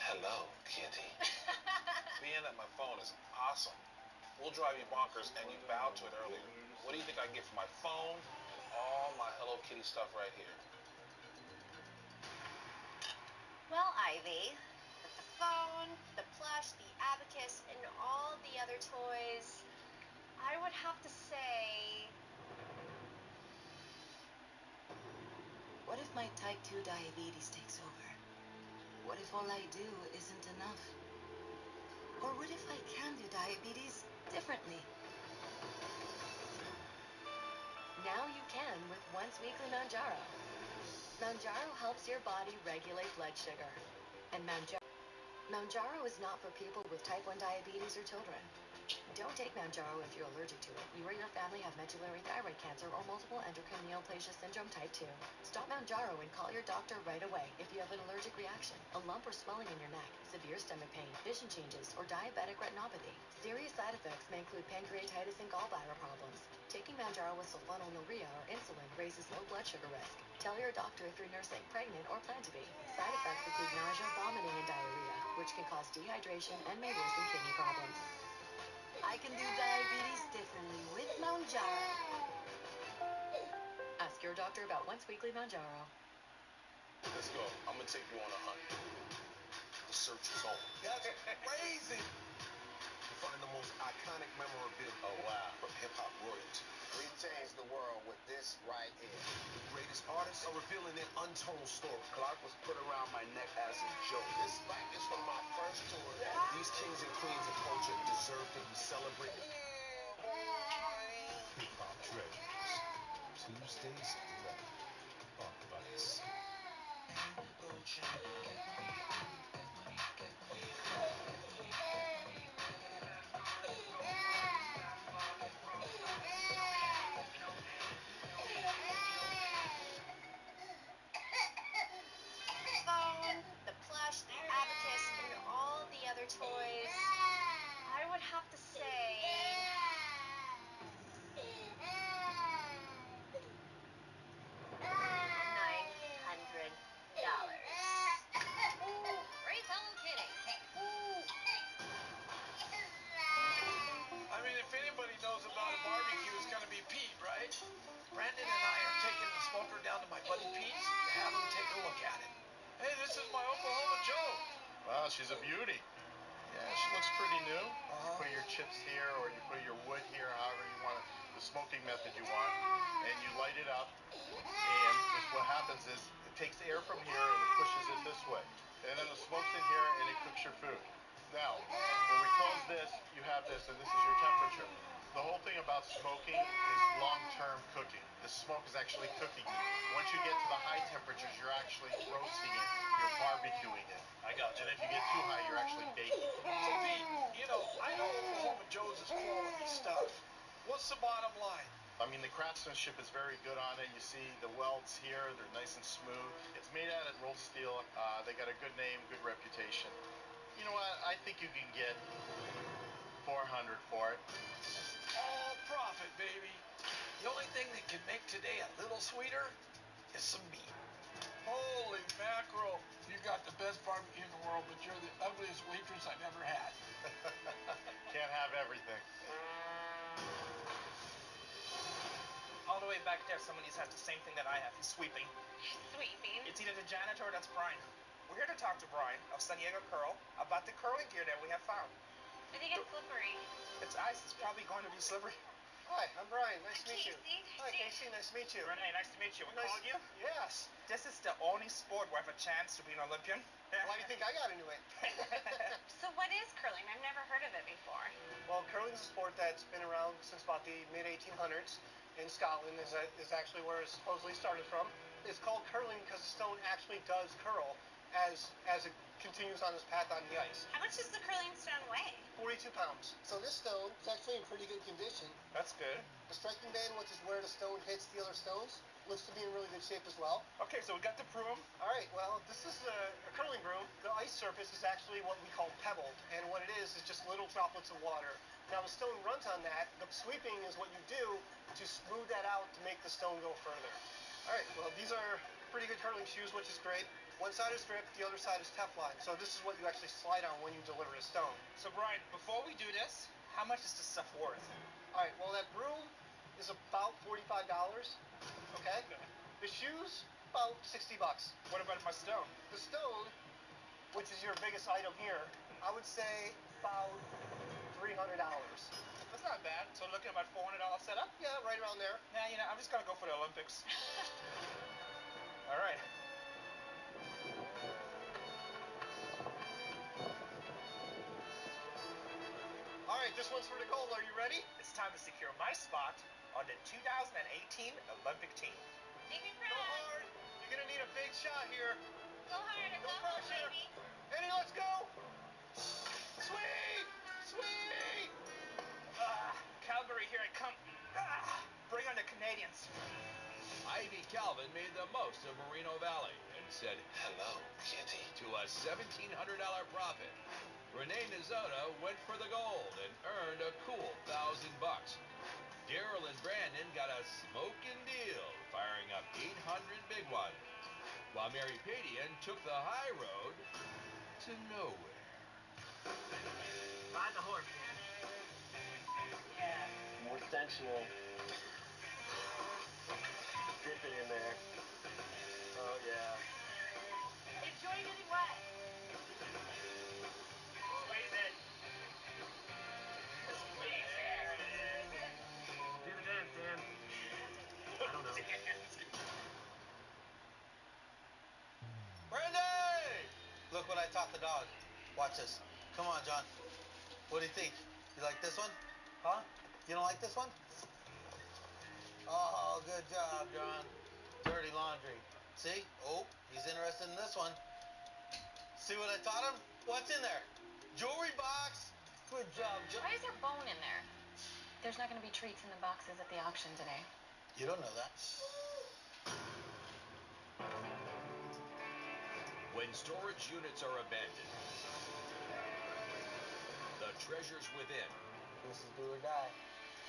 Hello, Kitty. Being that my phone is awesome, we'll drive you bonkers, and you bowed to it earlier. What do you think I get for my phone and all my Hello Kitty stuff right here? Well, Ivy, with the phone, the plush, the abacus, and all the other toys, I would have to say... What if my type 2 diabetes takes over? What if all I do isn't enough? Or what if I can do diabetes differently? Now you can with Once Weekly Mounjaro. Mounjaro helps your body regulate blood sugar. And Mounjaro is not for people with type 1 diabetes or children. Don't take Manjaro if you're allergic to it. You or your family have medullary thyroid cancer or multiple endocrine neoplasia syndrome type 2. Stop Manjaro and call your doctor right away if you have an allergic reaction, a lump or swelling in your neck, severe stomach pain, vision changes, or diabetic retinopathy. Serious side effects may include pancreatitis and gallbladder problems. Taking Manjaro with sulfonylurea or insulin raises low blood sugar risk. Tell your doctor if you're nursing, pregnant, or plan to be. Side effects include nausea, vomiting, and diarrhea, which can cause dehydration and may worsen kidney problems. I can do diabetes differently with Manjaro. Ask your doctor about once weekly Manjaro. Let's go. I'm gonna take you on a hunt. The search is on. That's crazy. To find the most iconic memorabilia. Oh, wow. From hip-hop royalty. We changed the world with this right here. The greatest artists are revealing their untold story. Clark was put around my neck as a joke. This back is from my first tour. These kings and queens of culture deserve to be celebrated. Hip-hop treasures. Tuesdays right on Vice. The plush, the abacus, and all the other toys, I would have to say $900. Great Hello Kitty. I mean, if anybody knows about a barbecue, it's gonna be Pete, right? Brandon and I are taking the smoker down to my buddy Pete's to have him take a look at it. Hey, this is my Oklahoma Joe. Wow, she's a beauty. Yeah, she looks pretty new. You put your chips here, or you put your wood here, however you want it, the smoking method you want, and you light it up. And just what happens is it takes air from here and it pushes it this way. And then the smoke's in here and it cooks your food. Now, when we close this, you have this, and this is your temperature. The whole thing about smoking is long-term cooking. The smoke is actually cooking you. Once you get to the high temperatures, you're actually roasting it. You're barbecuing it. I got you. And if you get too high, you're actually baking. So Pete, you know, I know Oklahoma Joe's is quality stuff. What's the bottom line? I mean, the craftsmanship is very good on it. You see the welds here, they're nice and smooth. It's made out of rolled steel. They got a good name, good reputation. You know what? I think you can get $400 for it. All profit, baby. The only thing that can make today a little sweeter is some meat. Holy mackerel. You got the best barbecue in the world, but you're the ugliest waitress I've ever had. Can't have everything. All the way back there, somebody has the same thing that I have. He's sweeping. Sweeping. It's either the janitor or that's Brian. We're here to talk to Brian of San Diego Curl about the curling gear that we have found. I think it's slippery. It's ice. It's probably going to be slippery. Hi, I'm Brian. Nice to meet you. Casey. Hi, Casey. Nice to meet you. Renee, nice to meet you. We called you? Yes. This is the only sport where I have a chance to be an Olympian. Why do you think I got into it? So what is curling? I've never heard of it before. Well, curling is a sport that's been around since about the mid-1800s in Scotland. Is actually where it supposedly started from. It's called curling because the stone actually does curl as it continues on its path on the ice. How much does the curling stone weigh? 42 pounds. So this stone is actually in pretty good condition. That's good. The striking band, which is where the stone hits the other stones, looks to be in really good shape as well. Okay, so we got the broom. All right, well, this is a curling broom. The ice surface is actually what we call pebbled, and what it is just little droplets of water. Now, the stone runs on that. The sweeping is what you do to smooth that out to make the stone go further. All right, well, these are pretty good curling shoes, which is great. One side is drip, the other side is Teflon. So this is what you actually slide on when you deliver a stone. So, Brian, before we do this, how much is this stuff worth? All right, well, that broom is about $45, okay? The shoes, about $60. What about my stone? The stone, which is your biggest item here, I would say about $300. That's not bad. So looking about $400 setup? Yeah, right around there. Nah, you know, I'm just gonna go for the Olympics. All right. All right, this one's for the goal. Are you ready? It's time to secure my spot on the 2018 Olympic team. Make me Go proud. hard. You're going to need a big shot here. Go hard or No go home, pressure. baby. Eddie, let's go. Sweet! Sweet! Colts. Ivy Calvin made the most of Moreno Valley and said hello, kitty, to a $1,700 profit. Renee Nizota went for the gold and earned a cool $1,000. Daryl and Brandon got a smoking deal, firing up 800 big ones, while Mary Padian took the high road to nowhere. Ride the horse, man. Yeah. More sensual. Dip it in there. Oh, yeah. Enjoy getting wet. Squeeze it. Squeeze it. Do the dance, Dan. I don't know. Brandy! Look what I taught the dog. Watch this. Come on, John. What do you think? You like this one? Huh? You don't like this one? Oh, good job, John. Dirty laundry. See? Oh, he's interested in this one. See what I taught him? What's in there? Jewelry box. Good job, John. Why is there bone in there? There's not going to be treats in the boxes at the auction today. You don't know that. When storage units are abandoned, the treasures within This is do or die.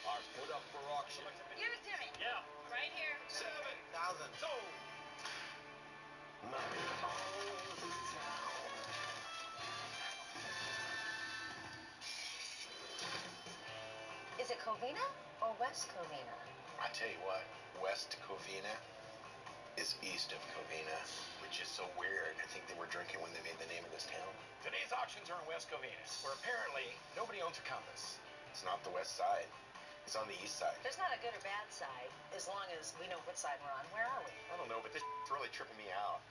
are put up for auction. Give it to me. Yeah. Right here. 7,000. Sold. Is it Covina or West Covina? I tell you what, West Covina is east of Covina, which is so weird. I think they were drinking when they made the name of this town. Today's auctions are in West Covina, where apparently nobody owns a compass. It's not the west side. It's on the east side. There's not a good or bad side, as long as we know what side we're on. Where are we? I don't know, but this is really tripping me out.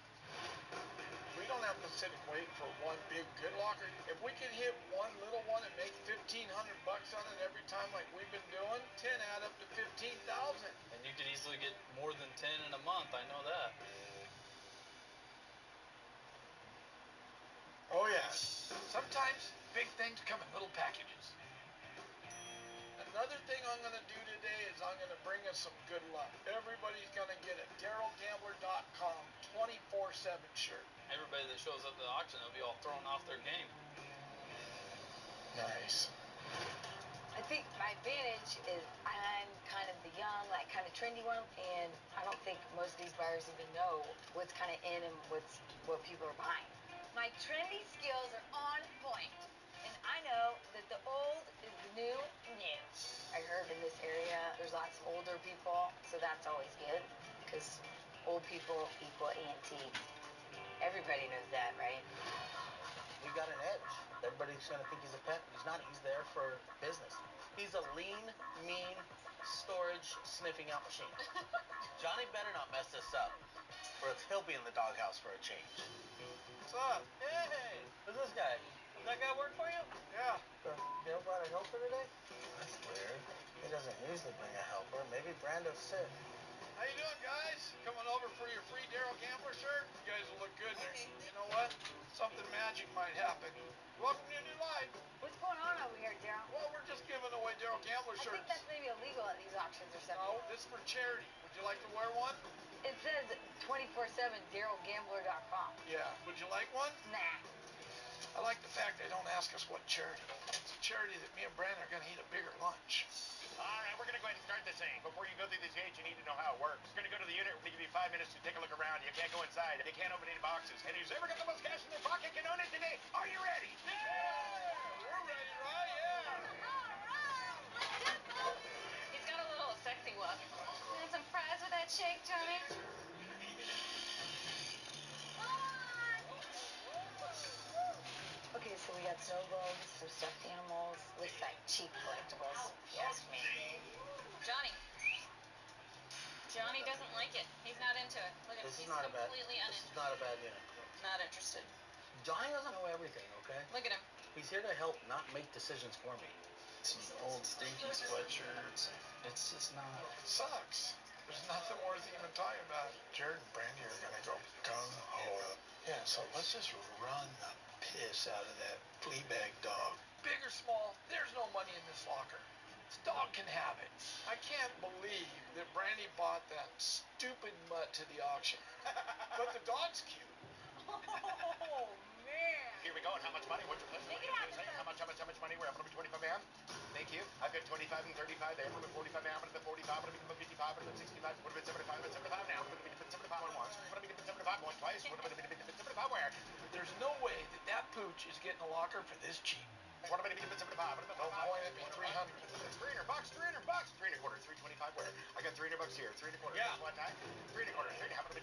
We don't have to sit and wait for one big good locker. If we can hit one little one and make $1,500 on it every time like we've been doing, 10 add up to 15,000. And you could easily get more than 10 in a month, I know that. Oh yeah. Sometimes big things come in little packages. Another thing I'm going to do today is I'm going to bring us some good luck. Everybody's going to get a DarylGambler.com 24/7 shirt. Everybody that shows up at the auction will be all thrown off their game. Nice. I think my advantage is I'm kind of the young, like kind of trendy one, and I don't think most of these buyers even know what's kind of in and what people are buying. My trendy skills are on point. And I know that the old is the new. I heard in this area there's lots of older people, so that's always good, because old people equal antiques. Everybody knows that, right? We got an edge. Everybody's going to think he's a pet. He's not. He's there for business. He's a lean, mean, storage sniffing out machine. Johnny better not mess this up, or else he'll be in the doghouse for a change. What's up? Hey, who's this guy? Does that guy work for you? Yeah. You brought a helper today? That's weird. He doesn't usually bring a helper. Maybe Brando's sick. How you doing, guys? Coming over for your free Daryl Gambler shirt? You guys will look good there. You know what? Something magic might happen. Welcome to your new life. What's going on over here, Daryl? Well, we're just giving away Daryl Gambler I shirts. think that's maybe illegal at these auctions or something. No, this is for charity. Would you like to wear one? It says 24/7 DarylGambler.com. Yeah. Would you like one? Nah. I like the fact they don't ask us what charity. It's a charity that me and Brandon are going to eat a bigger lunch. All right, we're going to go ahead and start this thing. Before you go through this gate, you need to know how it works. We're going to go to the unit. We're going to give you 5 minutes to take a look around. You can't go inside. You can't open any boxes. And who's ever got the most cash in their pocket can own it today. Are you ready? Yeah! We're ready, right? Yeah! He's got a little sexy look. Want some fries with that shake, Johnny? Okay, so we got snow globes, some stuffed animals. Looks like cheap collectibles, if you ask me. Johnny doesn't like it. He's not into it. Look at him. This is He's not a bad. completely This is not a bad unit. not interested. Johnny doesn't know everything, okay? Look at him. He's here to help, not make decisions for me. Some old stinky sweatshirts. It's just not. It sucks. There's nothing worth even talking about. Jared and Brandy are going to go gung-ho. Yeah, so let's just run the piss out of that flea bag dog. Big or small, there's no money in this locker. This dog can have it. I can't believe that Brandy bought that stupid mutt to the auction. But the dog's cute. Oh, man. Here we go. And how much money? What's your pleasure? Make it happen, How much money? We're up to 25, ma'am. Thank you. I've got 25 and 35 there. We're 45 now. I'm going to 45. I'm going to 55. I'm going to 65. What about 75? I'm at 75 now. What about 75 on once? What about 75 once twice? What about 75 where? There's no way that pooch is getting a locker for this cheap. What about 75? Don't point at me. 300. It's $300. $300. 3 and a quarter. 325 where? I got $300 here. 3 and a quarter. Yeah. What time? 3 and a quarter. How about 3?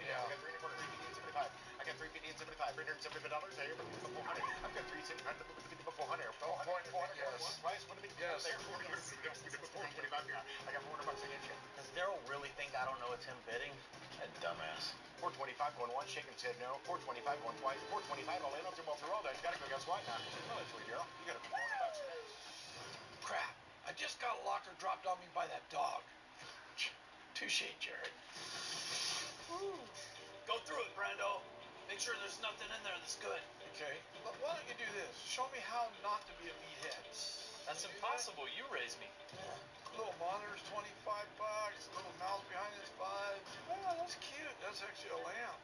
Yeah. I got 3 and a quarter. 350 and 75. I got 350 and 75. $375 there. 400. I've got 400. 400. Yes. Twice. What do we do Yes. there? 425 here. I got $400 against you. Does Daryl really think I don't know it's him bidding? That dumbass. 425 going once. Shaken said no. 425 going twice. 425 all in. I'll do well through all that. You gotta go. Guess what now? Well, that's way, Daryl. You gotta put $400 in. Crap. I just got a locker dropped on me by that dog. Touche, Jared. Go through it, Brando. Make sure there's nothing in there that's good. Okay. But why don't you do this? Show me how not to be a meathead. That's impossible. You raised me. Little monitor's $25. Little mouse behind his 5. Oh, that's cute. That's actually a lamp.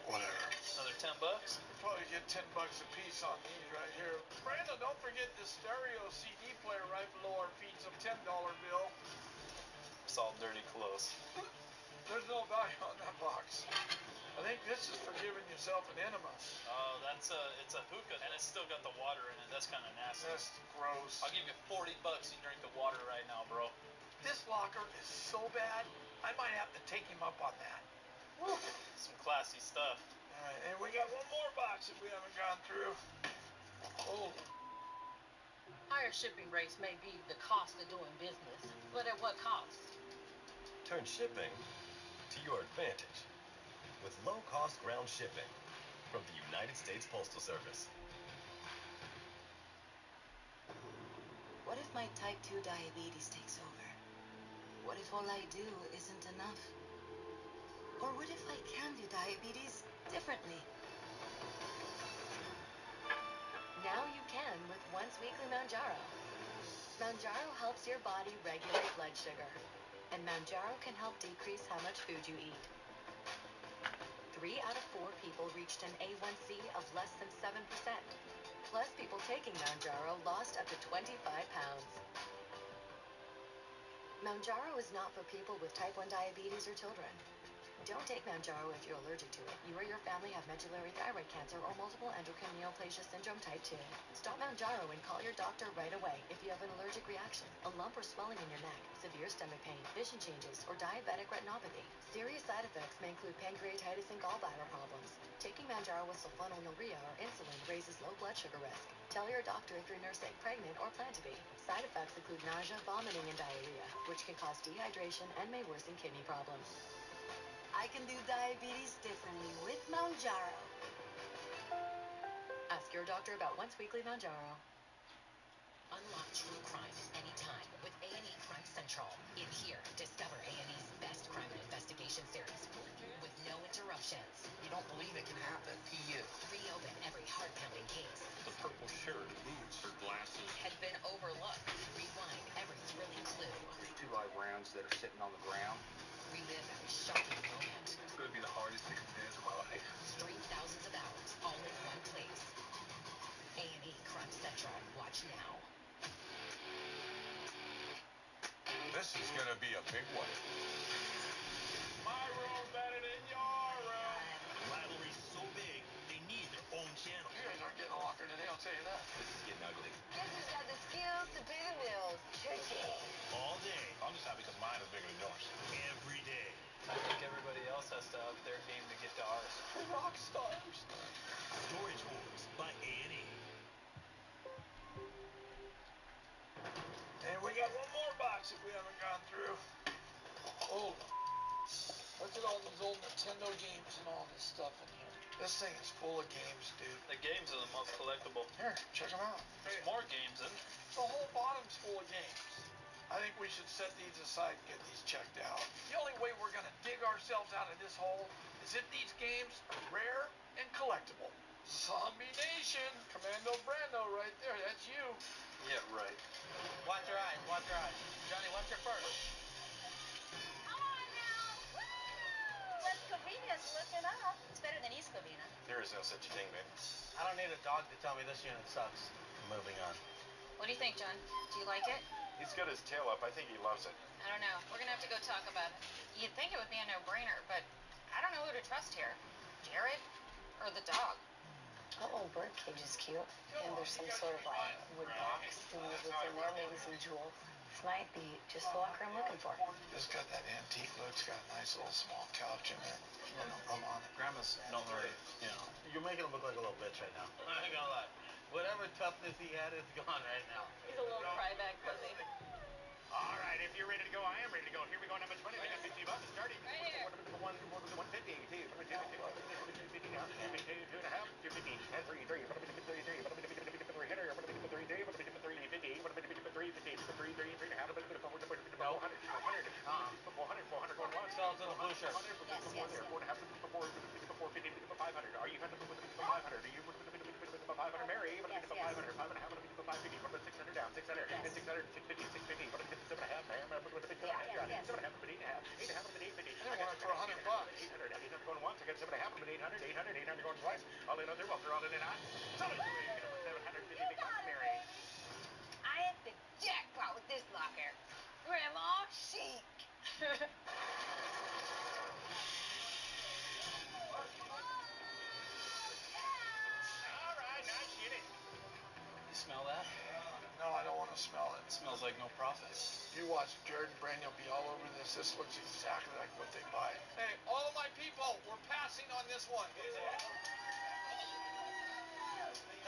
Whatever. Another $10? We'll probably get $10 a piece on these right here. Brandon, don't forget the stereo CD player right below our feet. Some $10 bill. It's all dirty clothes. There's no value on that box. I think this is for giving yourself an enema. Oh, it's a hookah, and it's still got the water in it. That's kind of nasty. That's gross. I'll give you $40 you drink the water right now, bro. This locker is so bad, I might have to take him up on that. Woo. Some classy stuff. All right, and we got one more box that we haven't gone through. Oh. Higher shipping rates may be the cost of doing business, but at what cost? Turn shipping to your advantage with low-cost ground shipping from the United States Postal Service. What if my type 2 diabetes takes over? What if all I do isn't enough? Or what if I can do diabetes differently? Now you can with Once Weekly Mounjaro. Mounjaro helps your body regulate blood sugar, and Mounjaro can help decrease how much food you eat. 3 out of 4 people reached an A1C of less than 7%. Plus, people taking Mounjaro lost up to 25 pounds. Mounjaro is not for people with type 1 diabetes or children. Don't take Mounjaro if you're allergic to it. You or your family have medullary thyroid cancer or multiple endocrine neoplasia syndrome type 2. Stop Mounjaro and call your doctor right away if you have an allergic reaction, a lump or swelling in your neck, severe stomach pain, vision changes, or diabetic retinopathy. Serious side effects may include pancreatitis and gallbladder problems. Taking Mounjaro with sulfonylurea or insulin raises low blood sugar risk. Tell your doctor if you're nursing, pregnant, or plan to be. Side effects include nausea, vomiting, and diarrhea, which can cause dehydration and may worsen kidney problems. I can do diabetes differently with Mounjaro. Ask your doctor about Once Weekly Mounjaro. Unlock true crime anytime with A&E Crime Central. In here, discover A&E's best crime and investigation series with no interruptions. You don't believe it can happen to you. Reopen every heart-pounding case. The purple shirt, boots, her glasses. Had been overlooked. Rewind every thrilling clue. There's 2 live rounds that are sitting on the ground. Relive every shocking moment. It's going to be the hardest 6 days of my life. Stream thousands of hours all in one place. A&E Crime Central. Watch now. This is going to be a big one. My room better than your room. The rivalry's so big, they need their own channel. You guys aren't getting a locker today, I'll tell you that. This is getting ugly. Guess who's got the skills to pay the bills? Churchy. All day. I'm just happy because mine is bigger than yours. Every day. I think everybody else has to up their game to get to ours. Rock stars. Storage Wars by A&E. And we got one more box that we haven't gone through. Oh, look at all these old Nintendo games and all this stuff in here. This thing is full of games, dude. The games are the most collectible. Here, check them out. There's more games in. The whole bottom's full of games. I think we should set these aside and get these checked out. The only way we're going to dig ourselves out of this hole is if these games are rare and collectible. Zombie Nation. Commando Brando right there. That's you. Yeah, right. Watch your eyes. Watch your eyes. Johnny, watch your first. Come on now. Woo! West Covina's looking up. It's better than East Covina. There is no such a thing, babe. I don't need a dog to tell me this unit sucks. Moving on. What do you think, John? Do you like it? He's got his tail up. I think he loves it. I don't know. We're gonna have to go talk about it. You'd think it would be a no-brainer, but I don't know who to trust here. Jared or the dog? That little bird cage is cute. And there's some sort of like wood box thing that's in there, maybe some jewels. This might be just the locker I'm looking for. It's got that antique look. It's got a nice little small couch in there. No room on it. Grandma's don't really, you know. You're making him look like a little bitch right now. I ain't gonna lie. Whatever toughness he had is gone right now. He's a little cryback pussy. All right, if you're ready to go, I am ready to go. Here we go, number 20. I got 50 bucks starting. Right here. 150, 250, 250 now. 250, 2.5, 250, 10, 3, 3, 3, 400 going once. Sell to the blue shirt. Yes, yes. 450, 500. Are you 500? Are you 500? Mary, 500, 550, 600 down, 600, and 600, 650, 650, 7.5, 7.5, 8.5, 8.5, 8.50. I want it for $100. 800 going once. I got 7.5, 800 going twice. All in under, well, they're all in and out. Sell it to him. Get it for 750 big bucks, Mary. I hit the jackpot with this locker. Grandma chic. All right, nice unit. You smell that? No, I don't want to smell it. It smells like no profit. You watch Jared and Brandon will be all over this. This looks exactly like what they buy. Hey, all of my people, we're passing on this one.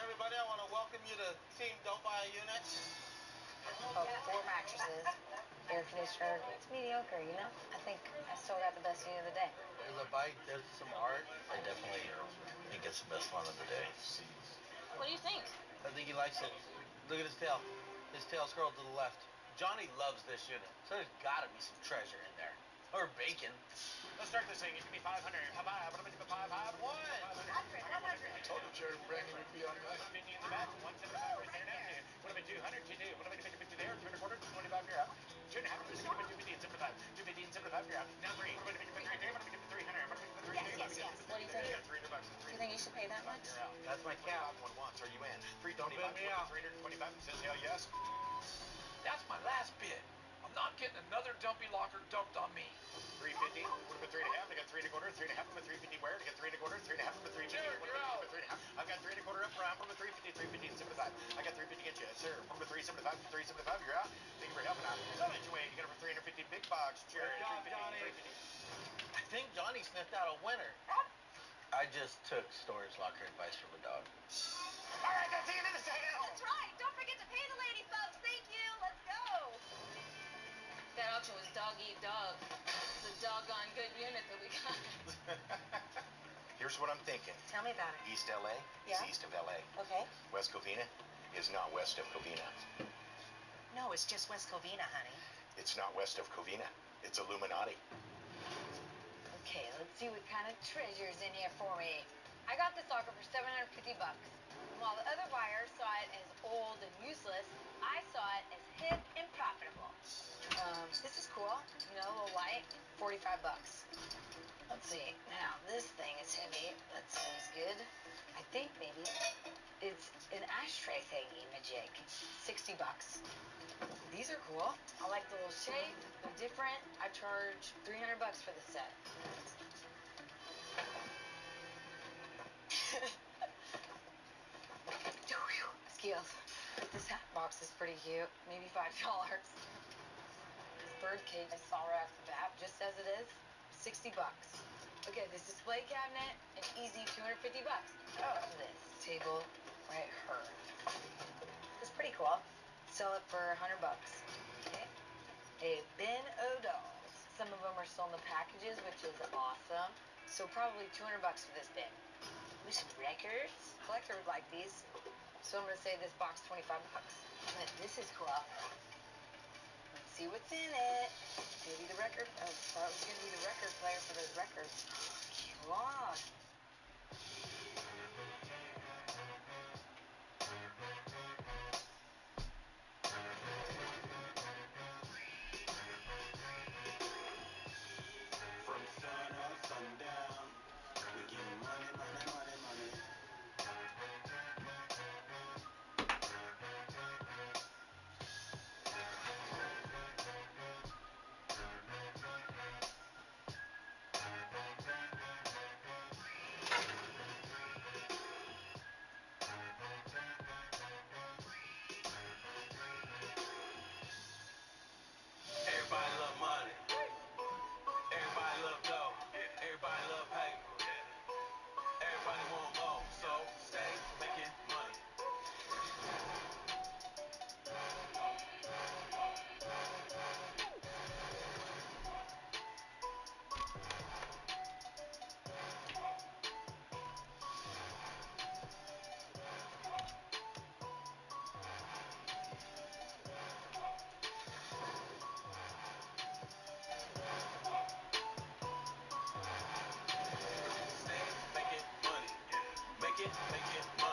Everybody, I want to welcome you to Team Don't Buy a Unit. Oh, 4 mattresses, air conditioner. It's mediocre, you know? I think I still got the best unit of the day. There's a bike, there's some art. I definitely think it's the best one of the day. What do you think? I think he likes it. Look at his tail. His tail scrolled to the left. Johnny loves this unit, so there's got to be some treasure in there. Or bacon. Let's start this thing. It's going to be 500. 500. 100. I told you Jared and Brandon would be on this. 50 in the back. 175 right there now. Would have been 200. 2. Would have been 50 there. 2 1/4. 25 you're out. 2.5. 250 and 75. 250 and 75 you're out. Now 3. Would have been 3 there. Would have been 300. Would have been 3. Yes. What do you think? You got 300 bucks. Do you think you should pay that much? You're out. That's my cap. One once. Are you in? Don't bid me out. 325. Says hell yes. That's my last bid. I'm not getting another dumpy locker dumped on me. 350. Would have been 3.5. I got 3 1/4. 3.5 of a 350 where? I got 3 1/4. 3.5 of a 350. Jared, you're out. 3.5. I've got 3 1/4 up front. From a 350. 350 and 75. I got 350 against you, sir. From a 375. 375. You're out. Thank you for helping out. Sell it, Joanne. You got it for 350 big box, Jared. Good job, 350. Johnny. 350. I think Johnny sniffed out a winner. I just took storage locker advice from a dog. All right, that's the end of the sale. That's right. Don't forget to pay the lady, folks. Thank you. Let's go. That auction was dog eat dog. It's a doggone good unit that we got. Here's what I'm thinking. Tell me about it. East LA Yeah? is east of LA. Okay. West Covina is not west of Covina. No, it's just West Covina, honey. It's not west of Covina. It's Illuminati. Okay, let's see what kind of treasure's in here for me. I got this locker for $750. While the other buyers saw it as old and useless, I saw it as hip and profitable. This is cool. You know, a little light. 45 bucks. Let's see. Now, this thing is heavy. That seems good. I think maybe it's an ashtray thingy, majig. 60 bucks. These are cool. I like the little shape. They're different. I charge 300 bucks for this set. Skills. This hat box is pretty cute. Maybe $5. This bird cage I saw right off the bat, just as it is, 60 bucks. Okay, this display cabinet, an easy 250 bucks. Oh, this table right here. It's pretty cool. Sell it for 100 bucks. Okay. A bin o' dolls. Some of them are still in the packages, which is awesome. So probably 200 bucks for this bin. With some records. Collector would like these. So I'm gonna say this box 25 bucks. But this is cool. Let's see what's in it. Maybe the record. I thought it was gonna be the record player for those records. Come on.